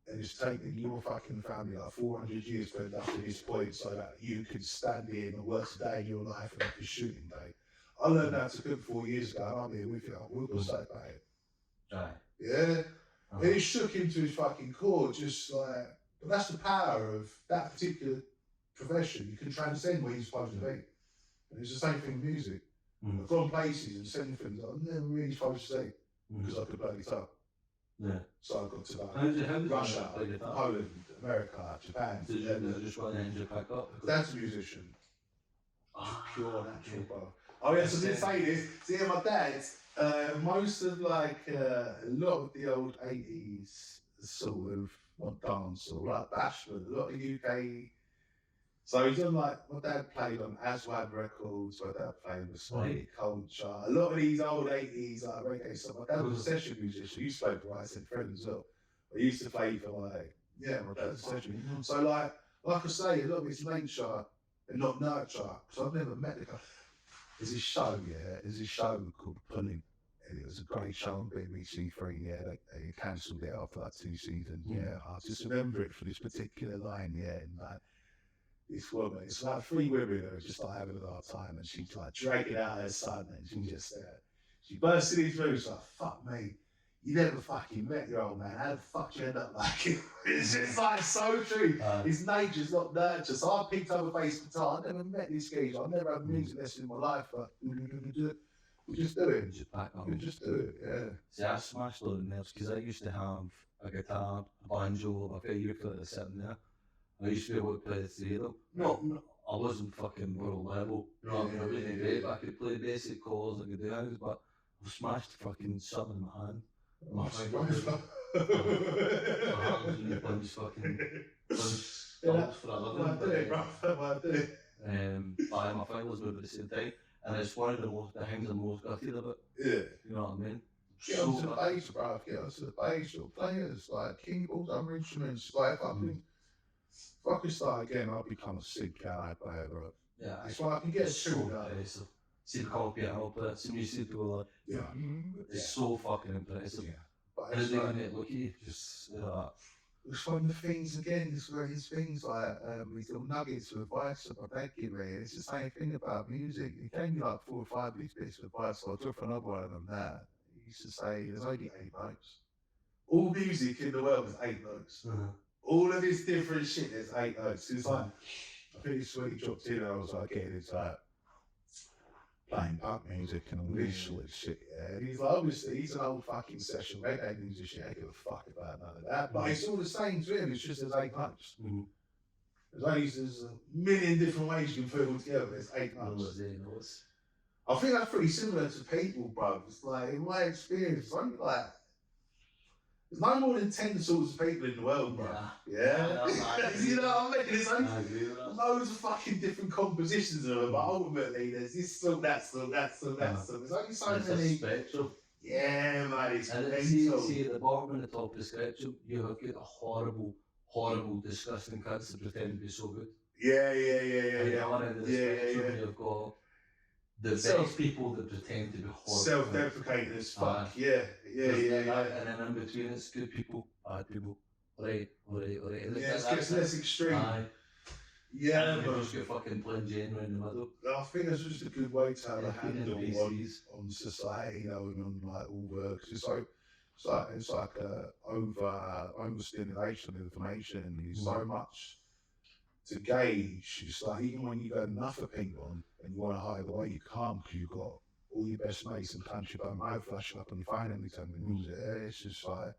and it's taken your fucking family like 400 years to end up to this point, so that you could stand here in the worst day in your life and have a shooting day. I learned how to cook 4 years ago, and I'm here with you. We're going to say about it. Yeah? And it shook him to his fucking core, just like, but that's the power of that particular profession. You can transcend where you're supposed to be. And it's the same thing with music. I've gone places and seen things I'm never really supposed to see, because I could play guitar. So I got to like Russia, Poland, America, Japan. Did you just run and just pack up? That's a musician. Pure natural, bro. Oh yes, I did say this. See, my dad, most of like a lot of the old 80s sort of not dance or like bashment, a lot of UK. So he's done like, my dad played on Aswad Records, my dad played with Sonic Culture, a lot of these old 80s like reggae stuff. My dad was a session musician. He used to play for Rice and Fred as well. But he used to play for like, yeah, my dad's a session. So like I say, a lot of it's nature and not nurture, because I've never met the guy. There's a show, there's a show called Pulling. And it was a great show on BBC Three, they cancelled it after like 2 seasons, I just remember it for this particular line, and like, this woman, it's like 3 women who are just like having a hard time, and she's like dragging out her son, and she just, she bursts in his room, she's like, fuck me, you never fucking met your old man. How the fuck do you end up like him? It's just like so true. His nature's not nurture. So I picked up a bass guitar. I never met this geezer. I never had a music lesson in my life, but we just do it. We just do it, yeah. See, I smashed all the nerves because I used to have a guitar, a banjo, a favourite that was sitting there. I used to be able to play the three of them. No, I wasn't fucking world level. You know what I mean? I wasn't great, but I could play basic chords, I could do things, but I smashed fucking something in my hand. My fingers, my hands and the punch fucking stumps for a living. But my fingers move at the same time, and it's one of the things I'm most gutted about. Yeah. You know what I mean? Get onto the bass, bruv. Get onto the bass. Or players, like keyboards, other instruments. Like, if I could start again, I'd become a sick guy player, bro. Yeah. It's like I can get a tune out. See the call piano player, some music people like, it's so fucking impressive. Yeah. But And it's they like, can look you, just it's one of the things again, it's where his things like these little nuggets of advice that I give me. It's the same thing about music. He gave me like 4 or 5 of these bits of advice, so I took another one of them now. He used to say there's only 8 notes. All music in the world is 8 notes. All of this different shit, there's 8 notes. It's like, I think it's when he dropped in, I was like getting into like playing punk music and all this sort of shit, yeah. And he's like, obviously, he's an old fucking session reggae musician, I don't give a fuck about none of that. But it's all the same to him, it's just there's 8 notes. There's a million different ways you can put it all together, there's 8 notes. I think that's pretty similar to people, bro. It's like, in my experience, it's only like, there's no more than 10 sorts of people in the world, bro. Yeah? You know what I mean? There's only loads of fucking different compositions of them, but ultimately there's this song, that song, that song, that song. There's only so It's many. a spectrum. Yeah, man, it's And mental. see at the bottom and the top of the spectrum, you have got a horrible, disgusting cunts that pretend to be so good. Yeah. And the other end of the spectrum, you've got the best people that pretend to be horrible. Self-deprecating as fuck. Yeah. And then in between it's good people, bad people. Right. And Yeah, it gets less extreme. Yeah, and but just get fucking plain Jane right in the middle. I think it's just a good way to have a handle NPCs. on society, you know, and on like all work. It's like overstimulation of information. There's so much to gauge. It's like even when you've got enough of people on and you want to hide away, you can't because you've got all your best mates and country by my flashing up on your phone every time they use it. It's just like,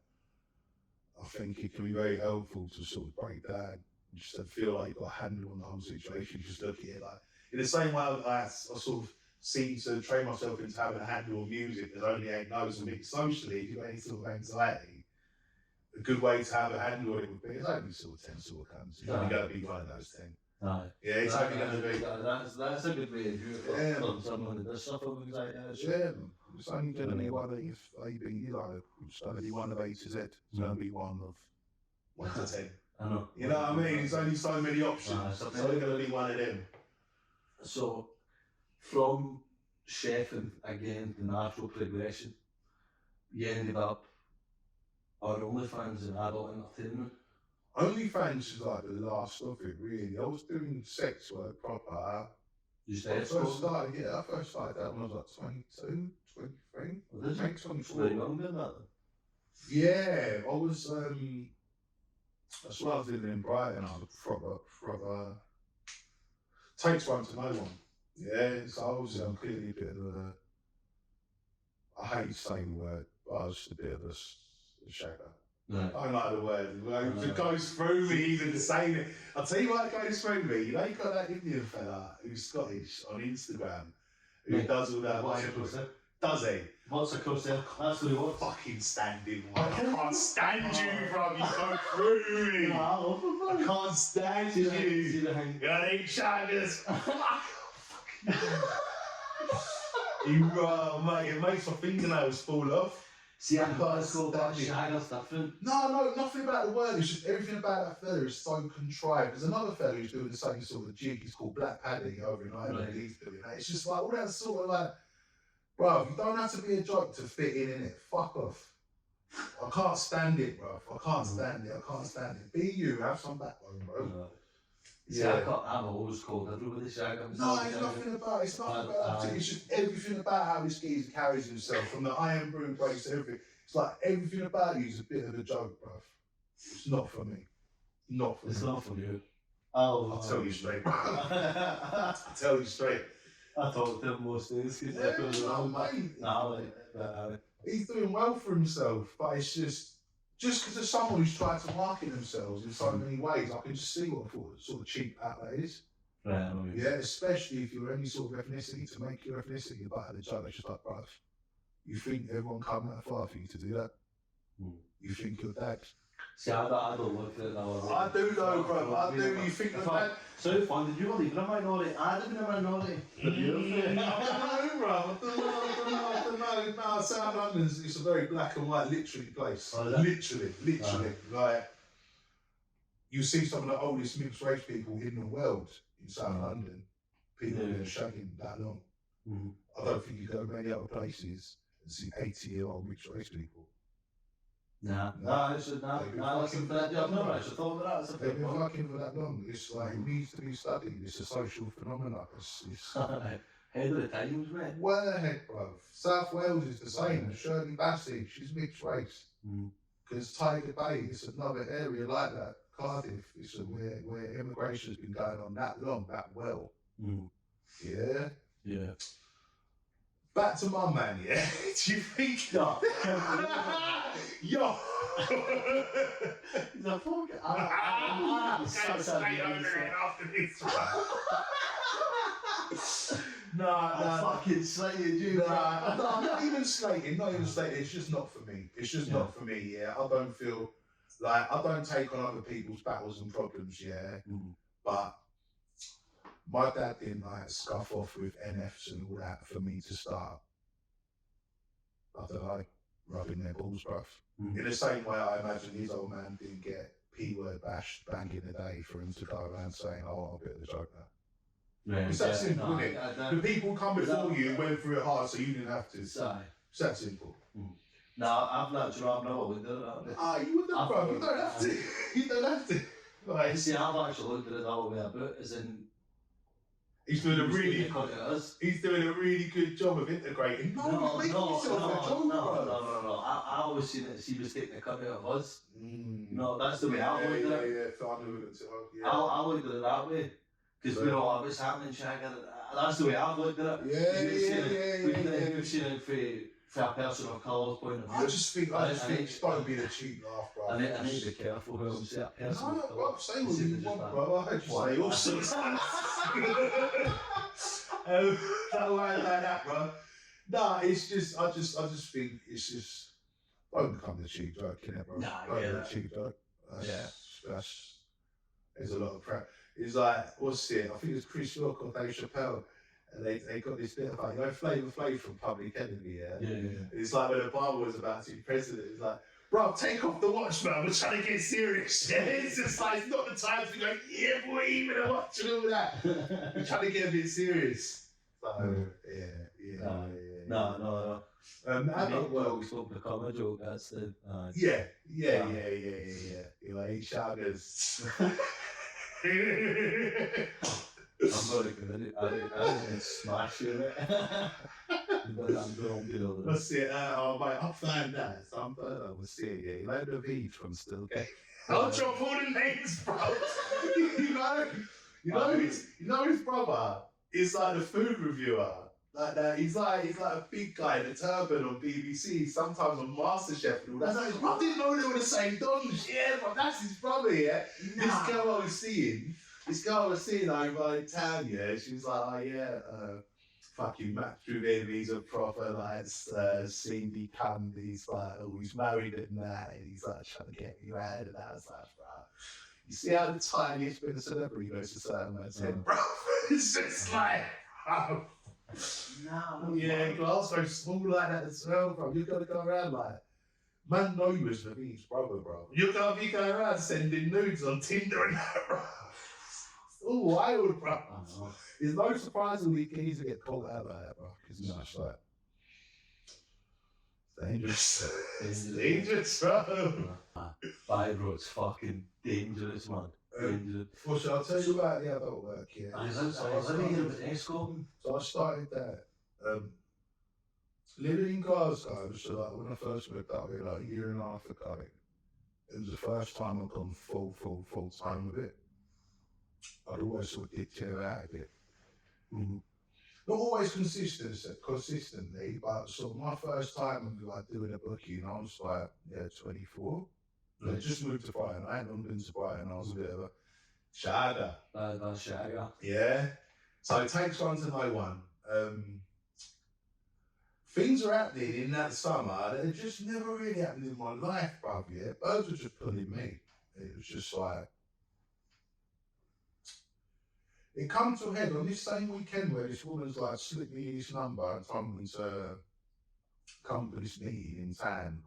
I think it can be very helpful to sort of break down, just to feel like you've got a handle on the whole situation. Just look at it like, in the same way I sort of seem to train myself into having a handle on music. There's only 8 notes, and socially, if you've got any sort of anxiety, a good way to have a handle on it would be, it's only sort of 10 sort of comes. It's only going to be one of those things. Yeah, it's only going to be. That's a good way to do it for someone that does suffer with anxiety. Yeah, it's only going to be one of, if you know, it's going to be one of A to Z. It's going to be one of 1 to 10. I know. You know what I mean? There's only so many options. It's only going to be one of them. So, from chefing, again, the natural progression, you ended up on OnlyFans and adult entertainment. OnlyFans is like the last of it, really. I was doing sex work proper. I first started that when I was like 22, 23. Well, this is 24. Very young then, that. Yeah, I was, that's why I was living in Brighton. I was proper, takes one to know one. Yeah, so I was clearly a bit of a, I hate saying the word, but I was just a bit of a shagger. No. I don't like the word. It goes through me even saying it. I'll tell you what goes through me. You know, you got that Indian fella who's Scottish on Instagram who does all that. Does he? What's the course there? That's what he wants. Fucking stand him. I can't stand you, bro. You go through me. I can't stand you. You ain't shaggers. Mate, it makes my fingernails fall off. See, I can't call that shaggers different. No, nothing about the word. It's just everything about that fella is so contrived. There's another fella who's doing the same sort of jig. He's called Black Paddy over in Ireland. He's doing that. It's just like all that sort of like, bro, you don't have to be a joke to fit in it. Fuck off. I can't stand it, bro. I can't stand it. Be you. Have some backbone, bro. See, I've always called everybody shagger. No, it's nothing about it. It's nothing about it. It's just everything about how this geezer carries himself, from the iron broom place to everything. It's like everything about you is a bit of a joke, bruv. It's not for me. Not for me. It's not for you. I'll tell you straight, bro. I'll tell you straight. I talk to him most days. He's doing well for himself, but it's just because of someone who's tried to market themselves in so many ways, I can just see what sort of cheap that is. Right, yeah, especially if you're any sort of ethnicity, to make your ethnicity about the joke. It's just like, bruv, you think everyone come that far for you to do that? You think you're that? See, I don't look at it now. I do though, bro. I do. You think you're that? So fun. Did you believe in a minority? I didn't in a minority. I don't know, bro. I don't know. No, South London's it's a very black and white, literally place. Literally. Like, you see some of the oldest mixed race people in the world in South London. People have been shagging that long. I don't think you go many other places and see 80-year-old mixed race people. No, listen to that. I've never actually thought of that. They've been working for that long. It's like, it needs to be studied. It's a social phenomenon. It's Head of the times, mate. Well ahead, bro. South Wales is the same. Shirley Bassey, she's mixed race. Because Tiger Bay is another area like that. Cardiff is where immigration has been going on that long, that well. Yeah? Yeah. Back to my man, yeah? Do you think... No. Yo! He's a fuck. I'm stay over there after this one. No. Fucking slated you, no, I'm not even slating. It's just not for me. It's just not for me, yeah? I don't feel... Like, I don't take on other people's battles and problems, yeah? But my dad didn't, like, scuff off with NFs and all that for me to start, I don't know, rubbing their balls, bruv. In the same way I imagine his old man didn't get P-word bashed back in the day for him to go around saying, oh, I'm a bit of a joker. It's that simple, isn't it? The people come before you went through it hard, so you didn't have to. It's that simple. No, I've not looked at it. You wouldn't, bro. You don't have to. You don't have to. Like, see, I've actually looked at it the whole way about, as in... He's doing a really good job of integrating. No. I always seen it as he was taking a cut out of us. No, that's the way I looked at it. I looked at it that way. Because we know what's happening, Shagger. That's the way I've looked at it. We've seen it for a person of colour's point of view. I just think, don't be the cheap laugh, bro. I need to be careful who I'm saying. No, bro, say what you want, bro. I heard you say all sorts. Don't worry about that, bro. Nah, it's just, I just think it's just, don't become the cheap joke, innit, bro? Nah, don't be the cheap joke. There's a lot of prep. It's like, what's it? I think it's Chris Rock or Dave Chappelle. And they got this bit about, Flavor Flav from Public Enemy, yeah? It's like when Obama was about to be president, it's like, bro, take off the watch, man, we're trying to get serious. Yeah? It's just like, it's not the time to go, yeah, boy, even a watch and all that. We're trying to get a bit serious. So, No. Well, we spoke the cover joke, that's the... Yeah. He shaggers. I'm not good. I didn't smash it. But I'm going Let's see it. Mate, I'll find that. We'll see it. Yeah, you know the V from Still Gay. I'll drop all the names, bro. you know his brother is like the food reviewer. Like that. He's like a big guy in a turban on BBC. Sometimes on MasterChef and all that. I didn't know they were the same dons. Yeah, but that's his brother. Yeah. This girl I was seeing over in town, yeah, she was like, oh yeah, fucking match with him, he's a proper like Cindy cunt, he's like, oh, he's married at that, and he's like trying to get you out, and I was like, bro, you see how the tiniest bit of celebrity goes to certain man's head, bro, it's just like, bro. No, yeah, Glasgow's small like that as well, bro, you gotta go around like, man know you as Naveen's brother, bro, you gotta be going around sending nudes on Tinder and that, bro. Oh, wild, bro. It's no surprise that we can easily get caught out like that, bro. Because it's just like dangerous. Dangerous, bro. Fibro's fucking dangerous, man. Dangerous. Well, shall I tell you about the adult work here? I was living in Escort. So I started that living in Glasgow, so like when I first moved up here, like a year and a half ago, it was the first time I'd gone full time with it. I'd always sort of did tear out of it. Not always consistently, but sort of my first time of like doing a booking, I was like, 24. I just moved to Brighton. I hadn't been to Brighton. I was a bit of a shagger. That's shagger. Yeah. So it takes one to know one. Things are happening in that summer that just never really happened in my life, bruv. Yeah, birds were just pulling me. It was just like. It come to a head on this same weekend where this woman's like slipped me his number and told me to come to this meeting in town.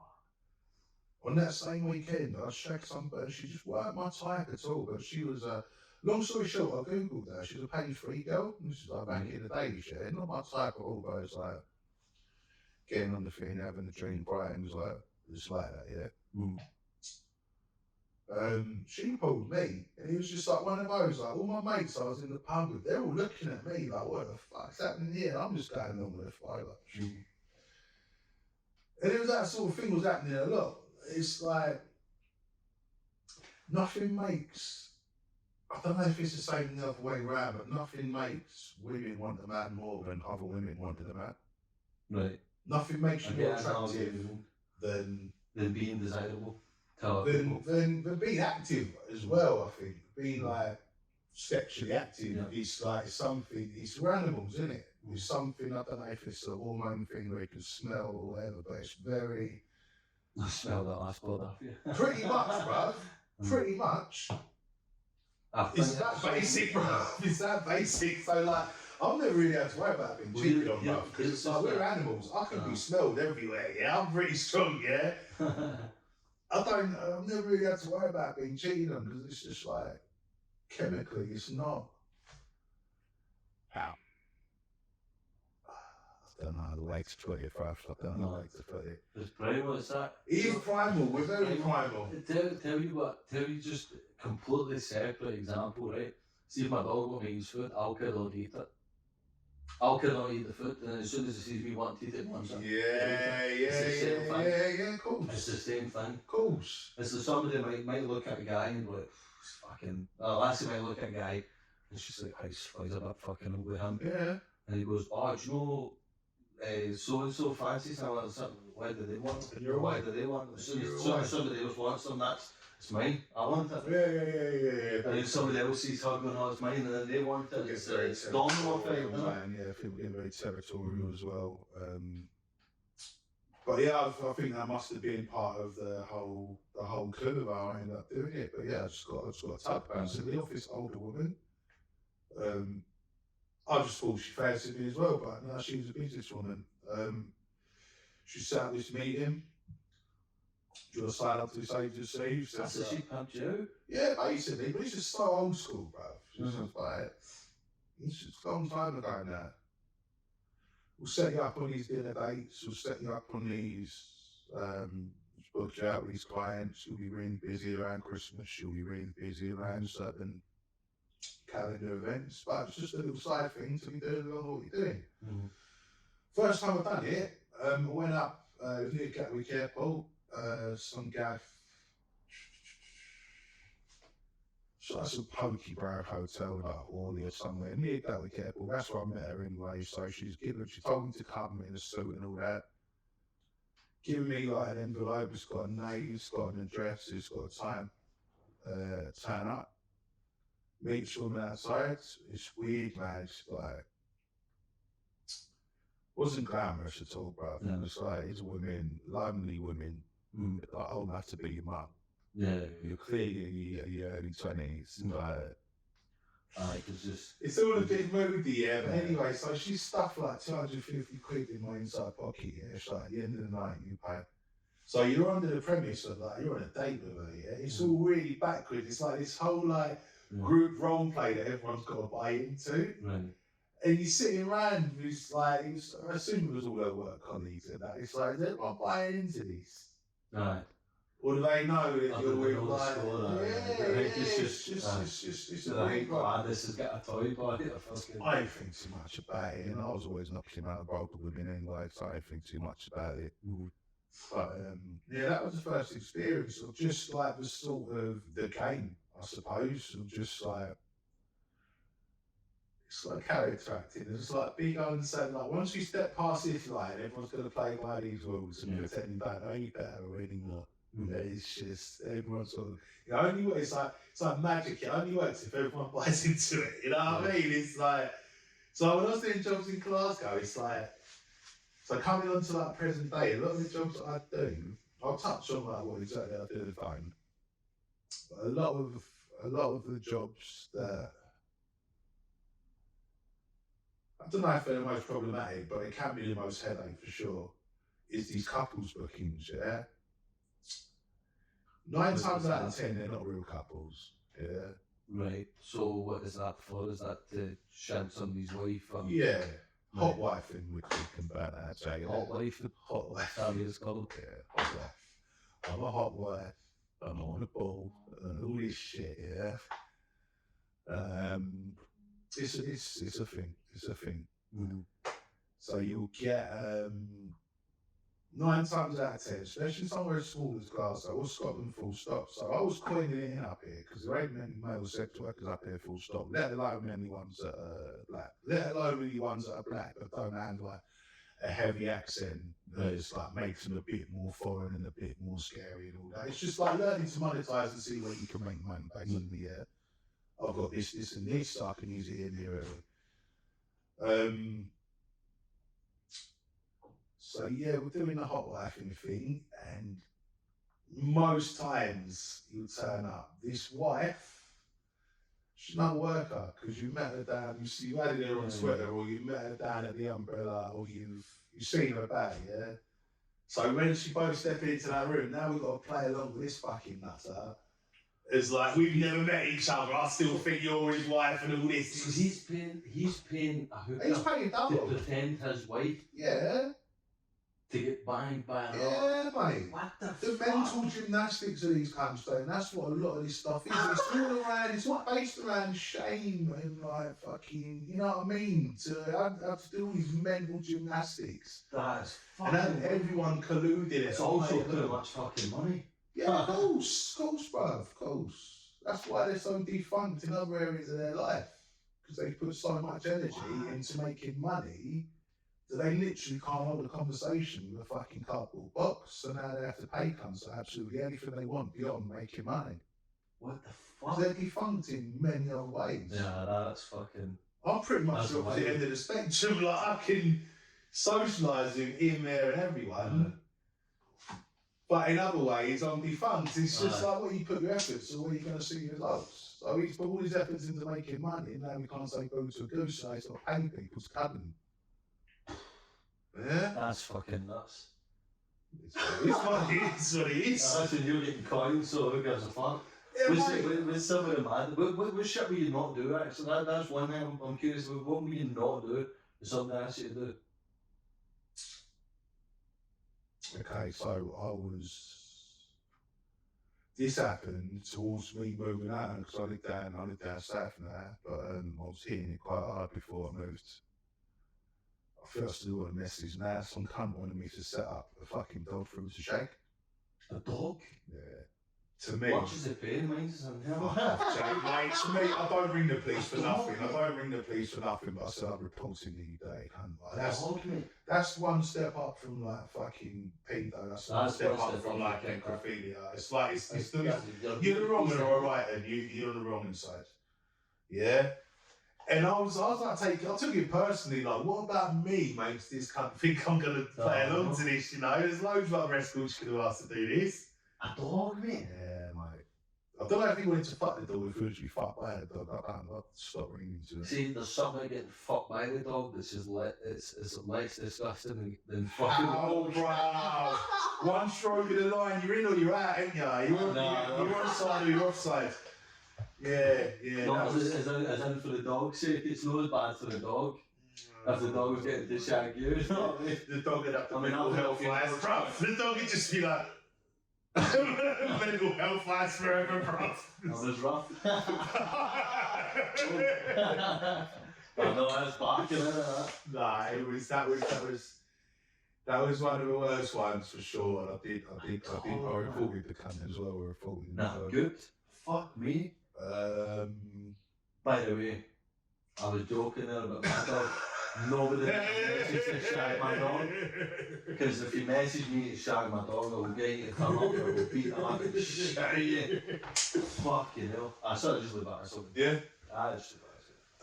On that same weekend, I shagged somebody. She just weren't my type at all, but she was a. Long story short, I googled her. She was a page-free girl. This is like back in the day, yeah. Not my type at all, but it's like getting on the thing, having a dream. Brighton was like, it's like that, yeah. She pulled me, and it was just like one of those, like all my mates I was in the pub with, they're all looking at me like, what the fuck's happening here? I'm just going on with the flow. Like, and it was that sort of thing was happening a lot. It's like, nothing makes, I don't know if it's the same the other way around, but nothing makes women want a man more than other women wanted a man. Right. Nothing makes you more attractive than being desirable. Than being active as well, I think. Being like sexually active is like something, it's for animals, isn't it? It's something, I don't know if it's a hormone thing where you can smell or whatever, but it's very. I smell that last blood off you. Pretty much, bruv. Pretty much. It's that basic, bruv. It's that basic. So, like, I've never really had to worry about being cheated on, bruv. Because it's like, we're animals. I can be smelled everywhere, yeah? I'm pretty strong, yeah? I've never really had to worry about being cheated on because it's just like, chemically, it's not. How? I don't know the way to put it, bruv. I don't know the way to put it. It's primal, it's that. It is primal, we're very primal. Tell you just completely separate example, right? See if my dog won't eat food, I'll kill or eat it. I'll kill or eat the food, and as soon as it sees me want to eat it, wants it. Yeah, of course. It's the same thing. Of course. It's like somebody might look at a guy and be like, fucking, lassie might look at a guy, and she's like, he's a bit fucking over him. Yeah. And he goes, oh, do you know, so-and-so fancies something, why do they want it? Why do they want it? As soon as somebody else wants them, it's mine. I want it. Yeah. And then somebody else sees her going, oh, it's mine, and then they want it. It's domino effect. Yeah, people get very territorial as well. But yeah, I think that must have been part of the whole clue of how I ended up doing it. But yeah, I just got a tub bounce in the office, older woman. I just thought she fancied me as well, but no, she was a businesswoman. She sat at this meeting. Do you want to sign up to this agency? So she pumped you out? Yeah, basically, but it's just so old school, bruv. It's just like, it's just a long time ago now. We'll set you up on these dinner dates, we'll set you up on these, book you out with these clients, you'll be really busy around Christmas, you'll be really busy around certain calendar events, but it's just a little side thing to be doing along what you're doing. Mm-hmm. First time I've done it, I went up near Gatwick Airport, some gaff, some pokey brow hotel like Orly or somewhere near Gatwick Airport. That's where I met her anyway. So she told me to come in a suit and all that. Giving me like an envelope, it's got a name, it's got an address, it's got a time, turn up. Meet someone outside, it's weird, man. It's like, wasn't glamorous at all, bro. No. It's like, it's women, lonely women, like old enough to be your mum. Yeah. You're clearly in your early 20s. Like, it's all a bit moody, yeah. But anyway, so she stuffed like 250 quid in my inside pocket, yeah. It's like, at the end of the night, you pay. So you're under the premise of like, you're on a date with her, yeah. It's all really backward. It's like this whole like, group role play that everyone's got to buy into. Right. And you're sitting around, it's like, I assume it was all her work colleagues and that. It's like, they're not buying into this. Right. Or do they know that I you're don't with know the like, score, it's a I weird think one. Gladys has got a toy party. I don't think too much about it, and I was always knocking around broke women anyway, so I don't think too much about it. But yeah, that was the first experience of just like the sort of the game, I suppose, of just like it's like character acting. It's like big understanding. Like once you step past this line, everyone's going to play by these rules, and pretend you don't know any better or anymore. It's just everyone's sort of. It only works. It's like magic. It only works if everyone buys into it. You know what I mean? It's like so when I was doing jobs in Glasgow, it's like so coming on to like present day. A lot of the jobs that I do, I'll touch on like what exactly I do at the phone. But a lot of the jobs that I don't know if they're the most problematic, but it can be the most headache for sure. Is these couples bookings? Yeah. 9 times out of 10, they're not real couples. Yeah. Right. So what is that for? Is that to shed somebody's wife? Yeah. Hot wife in which we can burn that. Say Hot wife. Hot wife. That's what it's called. Yeah. Hot wife. I'm a hot wife. I'm on a ball and all this shit. Yeah. It's a thing. It's a thing. So you'll get 9 times out of 10, especially somewhere as small as Glasgow or Scotland, full stop. So I was coining it in up here because there ain't many male sex workers up here, full stop. Let alone many ones that are black. Let alone many ones that are black but don't handle like a heavy accent that is like makes them a bit more foreign and a bit more scary and all that. It's just like learning to monetize and see where you can make money basically. Yeah. I've got this, and this, so I can use it in here. So yeah, we're doing the hot wifing thing, and most times you turn up. This wife, she's not a worker because you met her down. You added her on Twitter, or you met her down at the umbrella, or you've seen her back. Yeah. So when she both step into that room, now we've got to play along with this fucking nutter. It's like we've never met each other. I still think you're his wife and all this. So he's paying a hooker to double. pretend his wife. Yeah. To get banged by a Yeah, mate. What the mental gymnastics of these cunts, though, and that's what a lot of this stuff is. It's all around, it's not based around shame and like fucking, you know what I mean? To have to do all these mental gymnastics. That's fucking. And everyone colluded. It's also too much fucking money. Yeah, of course, bruv, of course. That's why they're so defunct in other areas of their life. Because they put so much energy into making money. So they literally can't hold a conversation with a fucking cardboard box, so now they have to pay cunts for absolutely anything they want beyond making money. What the fuck? They're defunct in many other ways. Yeah, that's fucking. I'm pretty much at the end of the spectrum. Like I can socialise with him, there, and everyone. But in other ways, I'm defunct. It's just like what you put your efforts, so where are you going to see results? So he's put all his efforts into making money, and now we can't say boo to a goose, so he's not paying people to cut them. Yeah? That's fucking nuts. It's what it is. Imagine you're getting coins, so who gives a fuck? Was some of them mad? What shit will you not do, actually? That's one thing I'm curious about. What will you not do if something I asked you to do? Okay, so this happened towards me moving out, because I lived down south now, but I was hitting it quite hard before I moved. I first knew what a mess is now. Some cunt wanted me to set up a fucking dog for him to shake. A dog? Yeah. To me. What is it paying, mate? Fuck off, Jake, mate. To me, I don't ring the police for nothing. But I said I'd report him the day, cunt. That's one step up from like fucking pedo. That's one step up from like necrophilia. It's like it's you're the wrong one, alright, and you're on the wrong side. Yeah. And I was like, I took it personally, like, what about me makes this cunt think I'm going to play along to this, you know? There's loads of other escorts you could have asked to do this. A dog, mate? Yeah, mate. I don't know if he wanted to fuck the dog, if he was to be fucked by the dog. I don't know, I'll stop ringing to it. See, there's something getting fucked by the dog that's just it's less disgusting than fucking the dog. Bro. One stroke of the line, you're in or you're out, ain't you? You're on side or you're offside. Yeah. Not as in for the dog's sake, it's not as bad for the dog. If the dog was getting to shag you, you know what I mean? The dog would have to be all healthy. The dog would just be like, Mental health lasts forever, bro. That was rough. I know I was barking in it. Nah, that was one of the worst ones for sure. I reported the cunt as well. Nah, good. Fuck me. By the way, I was joking there about my dog. Nobody messaged to shag my dog. Because if you message me to shag my dog, I will get you to come up and I will beat them up and shag you. Fucking hell. I sort of just leave that or something. Yeah. I just leave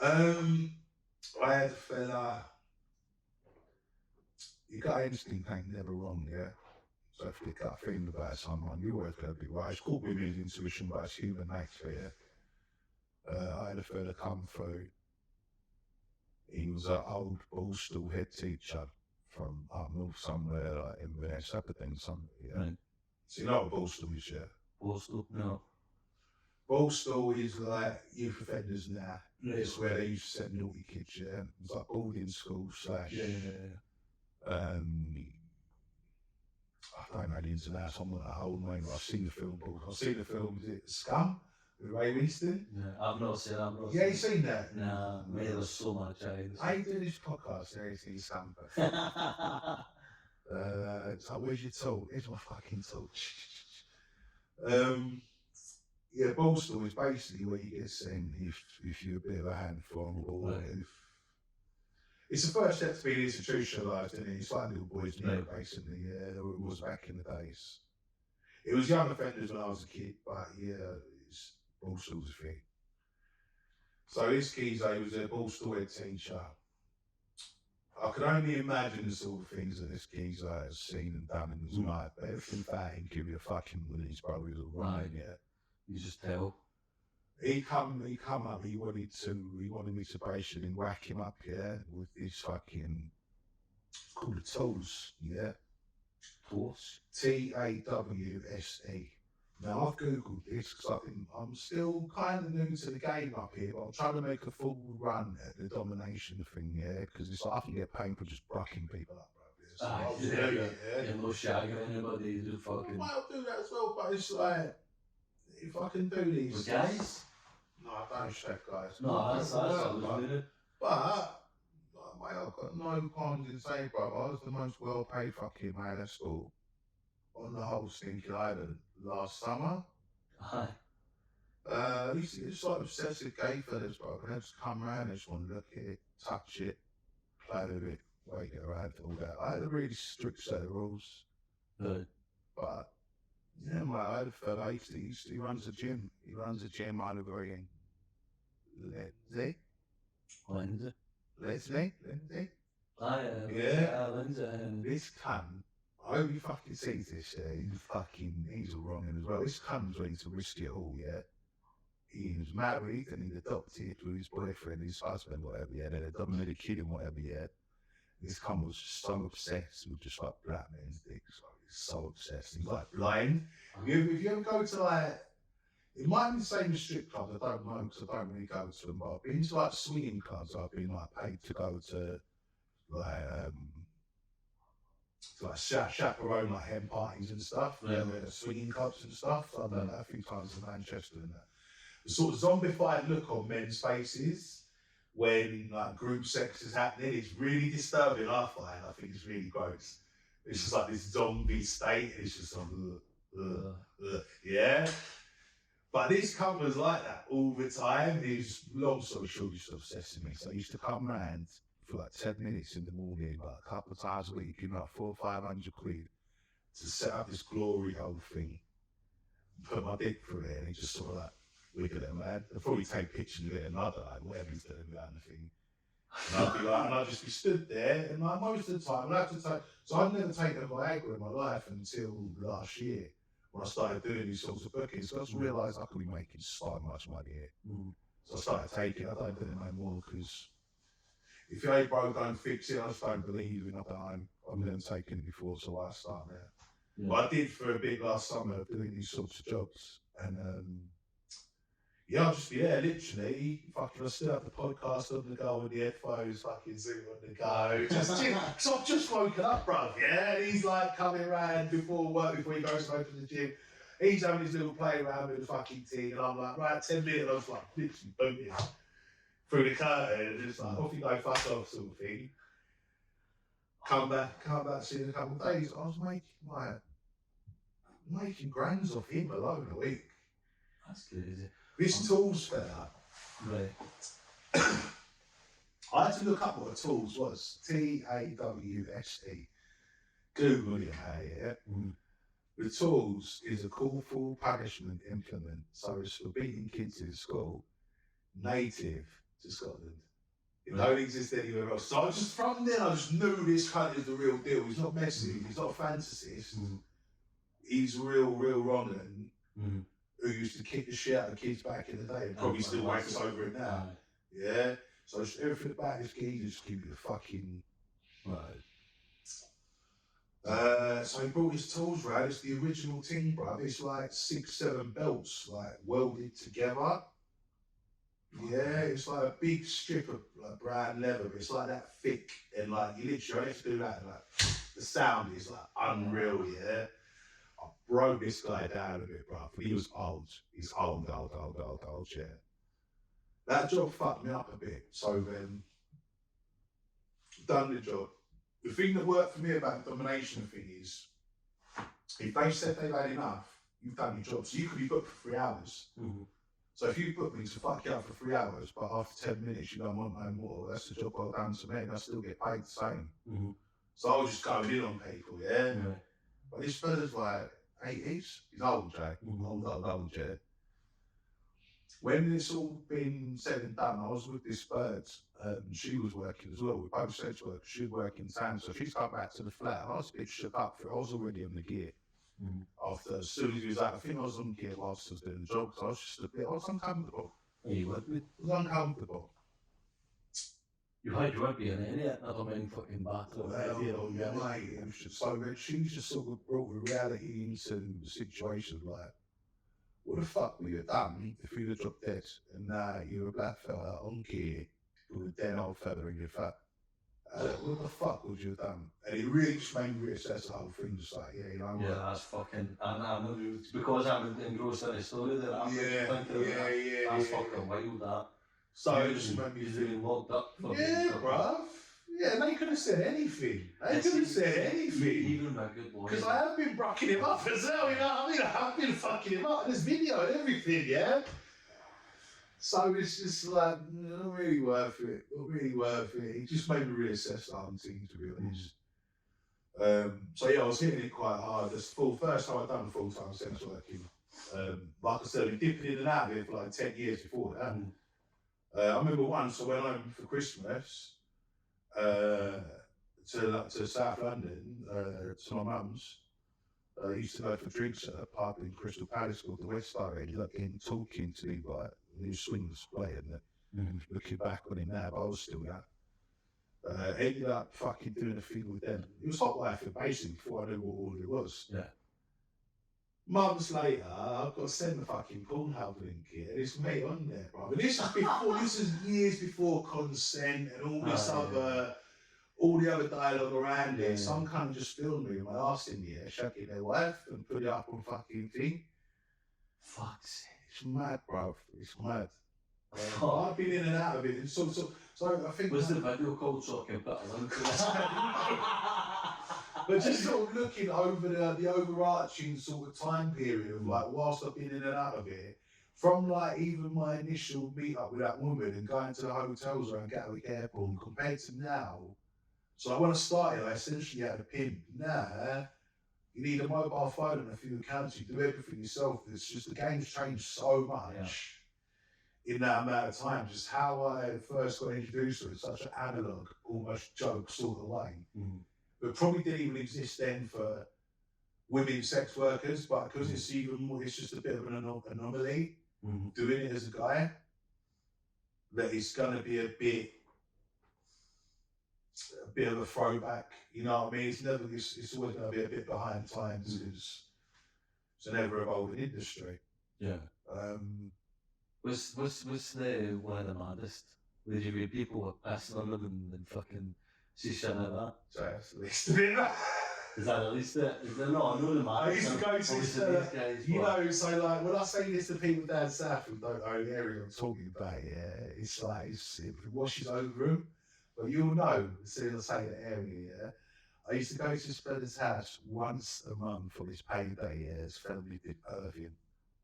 that. I had a fella. You got instinct ain't never wrong, yeah? So if you got a feeling about someone, you're always going to be right. It's called women's intuition, but it's human nature, yeah? I had a fella come through. He was an old Pornstar head teacher from up north somewhere, like Inverness, Aberdeen, somewhere, yeah? Right. So you know what Pornstar is, yeah? Pornstar? No. Pornstar is like youth offenders now. Right. It's where they used to send naughty kids, yeah? It's like boarding school / Yeah. I don't know the ins and outs. I'm not a whole name. I've seen the film. Is it Scum with Ray Winston? Yeah, I've not seen it. Yeah, you seen that? Nah, mate, there's so much change. I do this podcast. There is seen Scum. It's like, where's your tool? Here's my fucking tool. Yeah, Pornstar is basically where you get sent if you're a bit of a handful or if. It's the first step to being institutionalised, and it's like little boys' net, basically. Yeah, it was back in the days. It was young offenders when I was a kid, but yeah, it's all sorts of thing. So this geezer, he was a Pornstar head teacher. I could only imagine the sort of things that this geezer has seen and done in his life. But everything about him give you a fucking willies, bro. He was all right, yeah. You just tell. He come up, he wanted me to basically whack him up, yeah, with this fucking, it's called the tools, yeah? Tools? TAWSE. Now I've Googled this because I'm still kind of new to the game up here, but I'm trying to make a full run at the domination thing, yeah? Because it's like I can get paid for just bucking people up, bro. Yeah, no shagging anybody, you just fucking. I'll do that as well, but it's like, if I can do these. With guys? No, I don't shag guys. No, that's But, mate, I've got no qualms in saying, bro, I was the most well-paid fucking man at school on the whole stinking island last summer. Aye. It's like obsessive gay fellas, bro. They just come around, they just want to look at it, touch it, play with it, wake it around, all that. I had a really strict set of rules. Good. But, yeah, mate, I had a fella, he runs a gym. He runs a gym over in Lindsay? Leslie? Aye, Yeah. Lindsay. This cunt, I hope he fucking sees this, he's all wrong as well. This cunt's ready to risk it all, yeah? He was married and he's adopted with his boyfriend, his husband, whatever, yeah? They adopted a kid and whatever, yeah? This cunt was just so obsessed with just like black men's dicks. He's so obsessed. He's like blind. If you ever go to like, it might be the same as strip clubs, I don't know because I don't really go to them, but I've been to like swinging clubs, I've been like paid to go to like chaperone like hen parties and stuff, Yeah. Swinging clubs and stuff. So I've done that a few times in Manchester and that. The sort of zombified look on men's faces when like group sex is happening, it's really disturbing, I find. I think it's really gross. It's just like this zombie state, it's just like, yeah. But this cunt was like that all the time. He was, long story short, just obsessing me. So he used to come round for like 10 minutes in the morning, like a couple of times a week, give me like 400 or 500 quid to set up this glory hole thing. Put my dick through it, and he just sort of like, look at it, man. They'll probably take pictures of it and like whatever he's doing behind the thing. And I'd be like, and I'd just be stood there, and like most of the time, I'd have to take, so I'd never taken Viagra in my life until last year when I started doing these sorts of bookings. So I just realised I could be making so much money here. So I started taking it. I don't do it no more because if you ain't broke, don't fix it. I just don't believe in it. I've never taken it before, so I start there. Yeah. But I did for a bit last summer doing these sorts of jobs, and Yeah, I'll just be there, literally. Fucking, I still have the podcast on the go with the headphones, fucking Zoom on the go. So I've just woken up, bruv, yeah? And he's like coming around before work, before he goes home to the gym. He's having his little play around with the fucking thing, and I'm like, right, 10 minutes. I was like, literally booting through the curtain, and just like, off you go, fuck off, sort of thing. Come back, see in a couple of days. I was making grands off him alone a week. That's crazy. This tools fella. Right. I had to look up what a tools was. TAWSE. Google it, yeah. The tools is a callful punishment implement, so it's for beating kids in school, native to Scotland. It don't exist anywhere else. So I just, from then, I just knew this cunt is the real deal. He's not messy, he's not a fantasist. He's real wrong'un who used to kick the shit out of kids back in the day and probably still wanks over it now. Yeah? So just everything about this kid, just keep it fucking right. So he brought his tools round. It's the original thing, bruv. It's like 6-7 belts, like welded together. Yeah, it's like a big strip of like brown leather, but it's like that thick, and like you literally have to do that. Like the sound is like unreal. Yeah, I broke this guy down a bit, bruv. He was old. He's old. Yeah, that job fucked me up a bit. So done the job. The thing that worked for me about the domination thing is, if they said they've had enough, you've done your job. So you could be booked for 3 hours. So if you book me to fuck you up for 3 hours, but after 10 minutes you don't want no more, that's the job well done to me, and I still get paid the same. So I was just going in on people, yeah? But this fella's like 80s, he's old, Jay. Old, Jay. When it's all been said and done, I was with this bird, she was working as well, we both sex workers, she was working in town, so she's come back to the flat, I was a bit shook up, I was already on the gear. After, as soon as he was out, I think I was on gear whilst I was doing the job, so I was just a bit, I was uncomfortable. You would be. I was uncomfortable. You would be in any other men fucking battle. Yeah, mate, it was just so good. She just sort of brought the reality into the situation, like, what the fuck would you have done if you'd have dropped dead and you were a black fella on gear with a dead old fella in your fat? What the fuck would you have done? And it really just made me reassess the whole thing. Just like, yeah, you know. Yeah, that's fucking. I know it's because I'm engrossed in the story that I'm thinking. That's fucking wild. That. So it just made me feel locked up. For bruv. Yeah, they could have said anything. They could have said anything. Even my good boy. Because I have been brocking him up as well, you know what I mean? I have been fucking him up in this video and everything, yeah? So it's just like, not really worth it. Not really worth it. It just made me reassess the whole thing, to be honest. So yeah, I was hitting it quite hard. This first time I'd done full-time sex working. Like I said, I've been dipping in and out of it for like 10 years before that. I remember once I went home for Christmas to South London, to my mum's. I used to go for drinks at a pub in Crystal Palace called the West Star. He ended up talking to me like new swings playing it. Looking back on him now, but I was still young. Ended up fucking doing a thing with them. It was hot wife basically before I knew what all it was. Yeah. Months later, I've got to send the fucking Pornhub link here. It's me on there, bro. And this is before, this is years before consent and all this all the other dialogue around it. Some kind of just filmed me with my ass in the air, shaking their wife and put it up on fucking thing. Fuck's sake. It's mad, bro. It's mad. I've been in and out of it. So I think. Was the video called so I can put a link to this? But just sort of looking over the overarching sort of time period of like whilst I've been in and out of it, from like even my initial meet up with that woman and going to the hotels around Gatwick Airport compared to now. So when I started, I essentially had a pimp. Now, you need a mobile phone and a few accounts. You do everything yourself. It's just the game's changed so much in that amount of time. Just how I first got introduced to it, such an analog, almost joke sort of way. But probably didn't even exist then for women sex workers, but because it's even more, it's just a bit of an anomaly doing it as a guy, that it's going to be a bit of a throwback, you know what I mean? It's always going to be a bit behind times. It's an ever evolving industry. Yeah. What's the one of the maddest? Did you read people pissing on them and fucking see shit like that? So that's the least of it. Is that at least it? Is there not? I know the maddest. I used to go to this, these guys. you know, so like when I say this to people down south who don't know the area I'm talking about, yeah, it's like it washes over them. But you'll know as soon as I say the area, yeah. I used to go to this fella's house once a month for his payday, yeah. His family did Irving.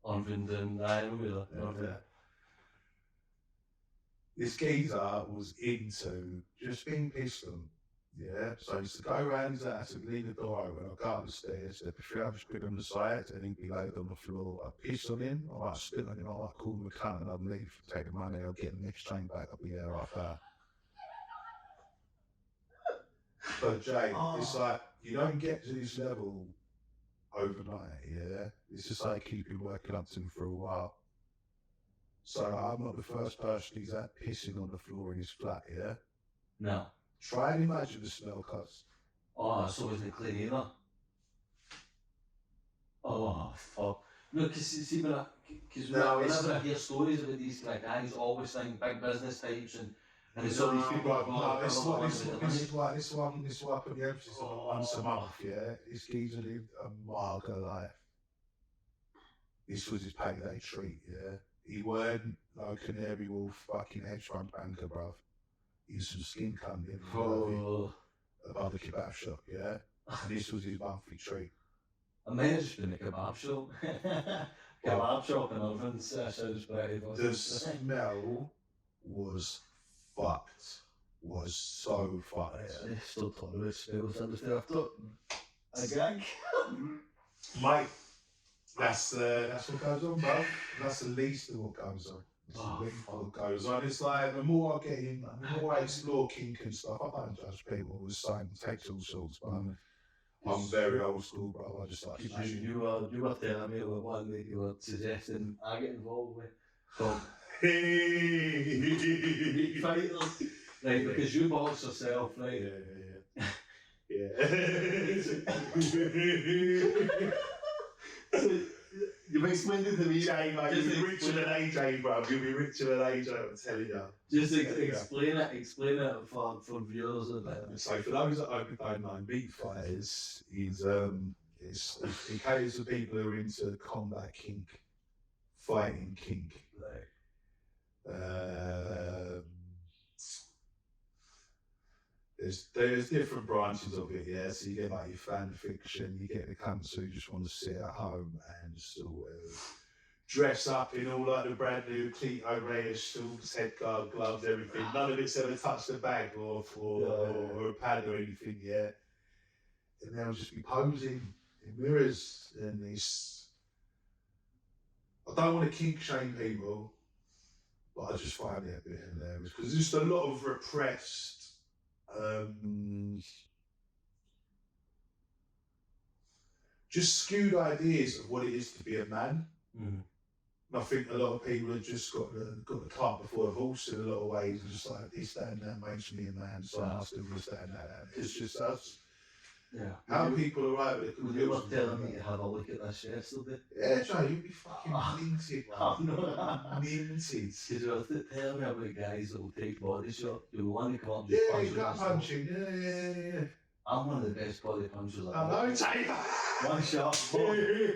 Irving and I remember that. Yeah. This geezer was into just being pissed on. Yeah, so I used to go around his house and leave the door open. I'd go up the stairs, there'd be 300 quid on the side, and he'd be laid on the floor. I'd piss on him, I might spit on him, I might call him a cunt, and I'd leave, take the money, I'd get the next train back, I'd be there right back. But Jay, it's like, you don't get to this level overnight, yeah? It's just like keeping working up to him for a while. So I'm not the first person he's at pissing on the floor in his flat, yeah? No. Try and imagine the smell, cuz. Oh, so wasn't clean either. Oh, fuck. No, because whenever I hear stories about these kind of guys, I always think big business types and it's all these people. This is why I put the emphasis on once a month, yeah? This geezer lived a Marco life. This was his payday treat, yeah? He weren't no canary wolf fucking hedge fund banker, bruv. He's some skin cunt above the kebab shop, yeah? And this was his monthly treat. I may have just been a kebab shop. Kebab shop in Irving's sounds pretty good. The smell was fucked. Was so fucked. I still tolerate smells in the after a gag. Mate, that's what goes on, bro. That's the least of what goes on. What goes on. It's like the more I get in, the more I explore kink and stuff. I don't judge people with sign takes all sorts, but I'm very old school, bro. I just like you were telling me about one that you were suggesting I get involved with called meat fighters. Right, because you box yourself, right? Yeah. So, you've explained it to me. Jay, mate, you'll be richer than AJ, bro. You'll be richer than AJ, I'm telling you. Just explain it for viewers. So for those that don't know, meat fighters is it caters for people who are into combat kink, fighting kink. There's different branches of it, yeah. So you get like your fan fiction, you get the cunts who just want to sit at home and sort of dress up in all like the brand new Clito Reyes suits, headguard, gloves, everything. None of it's ever touched a bag or a pad or anything, yeah. And they'll just be posing in mirrors and this. I don't want to kink shame people, but I just find it a bit hilarious because there's just a lot of repressed. Just skewed ideas of what it is to be a man. And I think a lot of people have just got the cart before the horse in a lot of ways, and just like this, that, and that makes me a man, so I still this, that, and that. It's just us. Yeah. How people are right with it. You were telling me to have a look at this yesterday. Yeah, Joe, you'd be fucking minted, man. Minted. Because you were telling me about guys that will take body shot. You want to come up and yeah, you got punching. Yeah. I'm one of the best body punchers I know, Jay. One shot,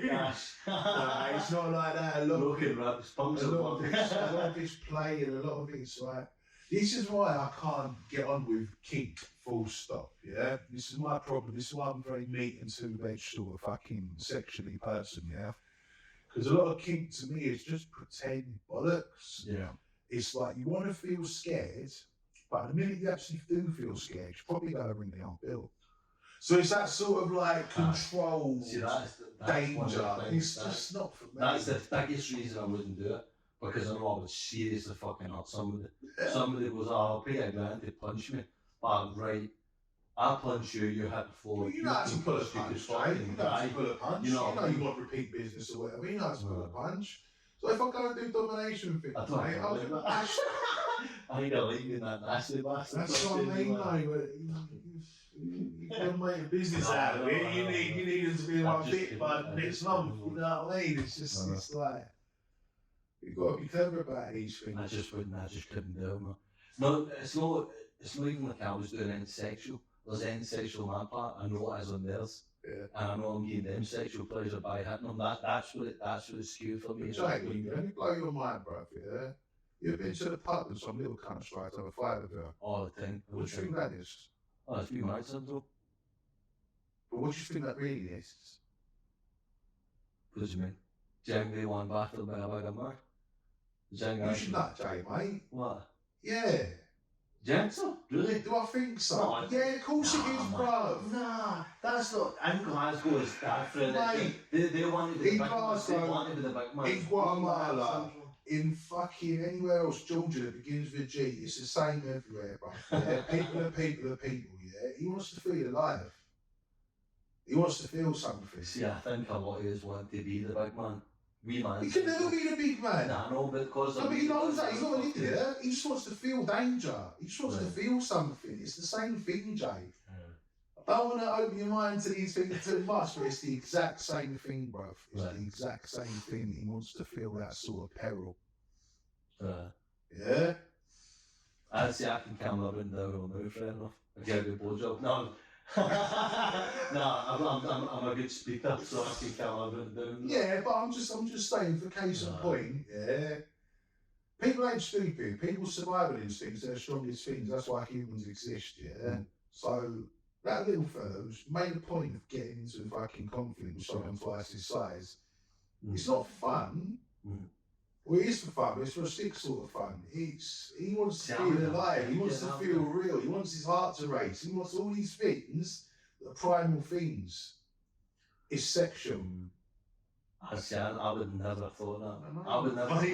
gosh. Nah, it's not like that. Broken ribs, pumps a lot of it's play and a lot of it's like. This is why I can't get on with kink, full stop, yeah? This is my problem. This is why I'm very meat and two-veg sort of fucking sexually person, yeah? Because a lot of kink to me is just pretend bollocks. Yeah. It's like you want to feel scared, but the minute you actually do feel scared, you're probably going to ring the old bill. So it's that sort of like control, danger. It's just not for me. That's the biggest reason I wouldn't do it. Because I know I would seriously fucking hurt somebody. Yeah. Somebody goes, I'll pay a grand to punch me. But right, I punch you, you hit the floor. Well, you know how to pull a punch, right? You know how to pull a punch. You know you want repeat business or whatever. You know how to pull a punch. So if I go and do domination things, I need a league in that nasty bastard. That's what I mean, though. You can make a business out of it. You need them to be like bit by next month. You know what I mean? It's just, it's like. You've got to be clever about these things. I just couldn't do it, man. No, it's not even like I was doing anything sexual. There's anything sexual on my part, I know it is on theirs. Yeah. And I know I'm getting them sexual pleasure by hitting them. That's what it's skewed for me. Jay, let me blow your mind, bruv, yeah? You've been to the pub and some little cunt tries to have a fight with her. All the time. What do you think that is? Oh, it's been right syndrome. But what do you think that really is? What do you mean? Generally one battle by a bag of mark. You should not, Jay, mate. What? Yeah. Gangster? Really? Do I think so? No, yeah, of course it is, bruv. Nah, that's not. In Glasgow is different. Mate, They wanted to be in the big man. They Glasgow, wanted to be the big man. in Guatemala, in fucking anywhere else, Georgia that begins with a G, it's the same everywhere, bruv. Yeah? People are people are people, yeah? He wants to feel alive. He wants to feel something. See, I think a lot of us want to be the big man. We man. He can never be the big man. Nah, no, because No, but he knows that. He's not an idiot. He just wants to feel danger. He just wants to feel something. It's the same thing, Jay. I don't want to open your mind to these things too much, but it's the exact same thing, bruv. It's the exact same thing. He wants to feel that sort of peril. Yeah? I'd say I can calm up and down on the fair enough. I get a good blowjob. No. I'm a good speaker, so I can calm up and down. Yeah, but I'm just saying, for case in point, yeah. People ain't stupid. People's survival instincts are the strongest things. That's why humans exist, yeah? So, that little fellow who's made a point of getting into a fucking conflict with someone twice his size, it's not fun. Well, it is for fun, but it's for a sick sort of fun. He wants to feel alive, he wants to feel real, he wants his heart to race, he wants all these things, the primal things. It's sexual. I would never have thought that. I would never. But I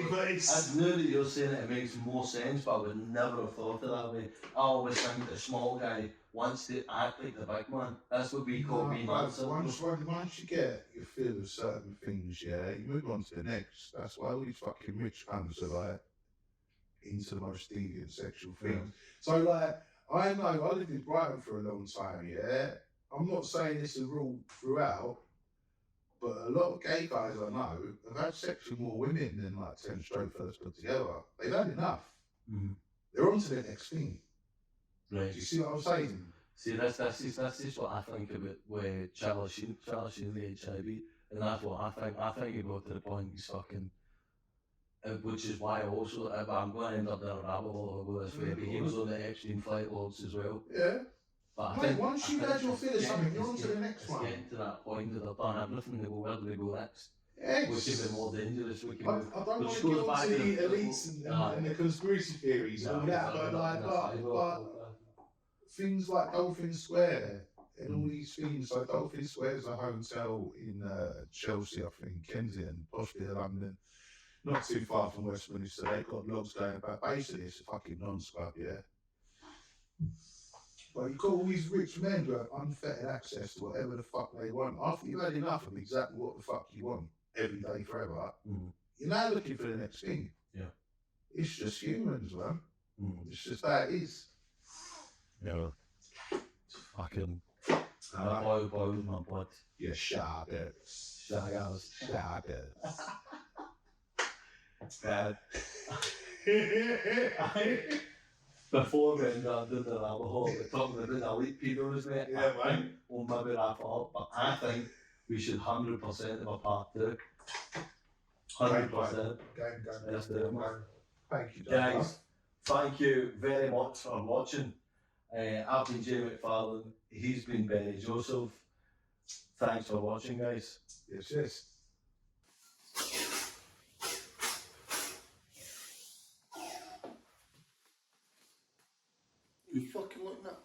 know that you're saying it makes more sense, but I would never have thought it that way. I always think the small guy wants to act like the big man. That's what we call being handsome. Once you get your feel of certain things, yeah, you move on to the next. That's why all these fucking rich cunts are like into the most deviant sexual things. So like, I know I lived in Brighton for a long time, yeah. I'm not saying this is a rule throughout, but a lot of gay guys I know have had sex with more women than like 10 straight fellas put together. They've had enough. They're on to the next thing. Right. Do you see what I'm saying? See, that's just what I think about with Charlie Sheen the HIV, and that's what I think. I think he got to the point he's fucking, which is why also, I'm going to end up down a rabbit hole with this way, but he was on the Epstein flight logs as well. Yeah. But Mate, once you've had your feel of something, you're on to the next one. It's getting to that point that I've done everything to go, where do we go next? Yes. Which is a bit more dangerous. We can I don't want to get onto the elites and the conspiracy theories and all that, but things like Dolphin Square and all these things. So Dolphin Square is a hotel in Chelsea, I think, Kensington, posh bit of London, not too far from Westminster. They've got logs going back. Basically, it's a fucking non-scrub, yeah. But you've got all these rich men who have unfettered access to whatever the fuck they want. After you've had enough of exactly what the fuck you want every day forever, you're now looking for the next thing. Yeah. It's just humans, man. It's just how it is. Yeah. Fucking. Boy, my blood. You shaggers. Bad. Before we end up doing the rabbit hole, we're talking about elite pedos, mate. Yeah, I think we'll maybe wrap it up, but I think we should 100% of a part 2. 100%. Let's do it, man. Thank you, guys. Thank you very much for watching. I've been Jay McFarlane. He's been Benny Joseph. Thanks for watching, guys. Yes. You fucking like that?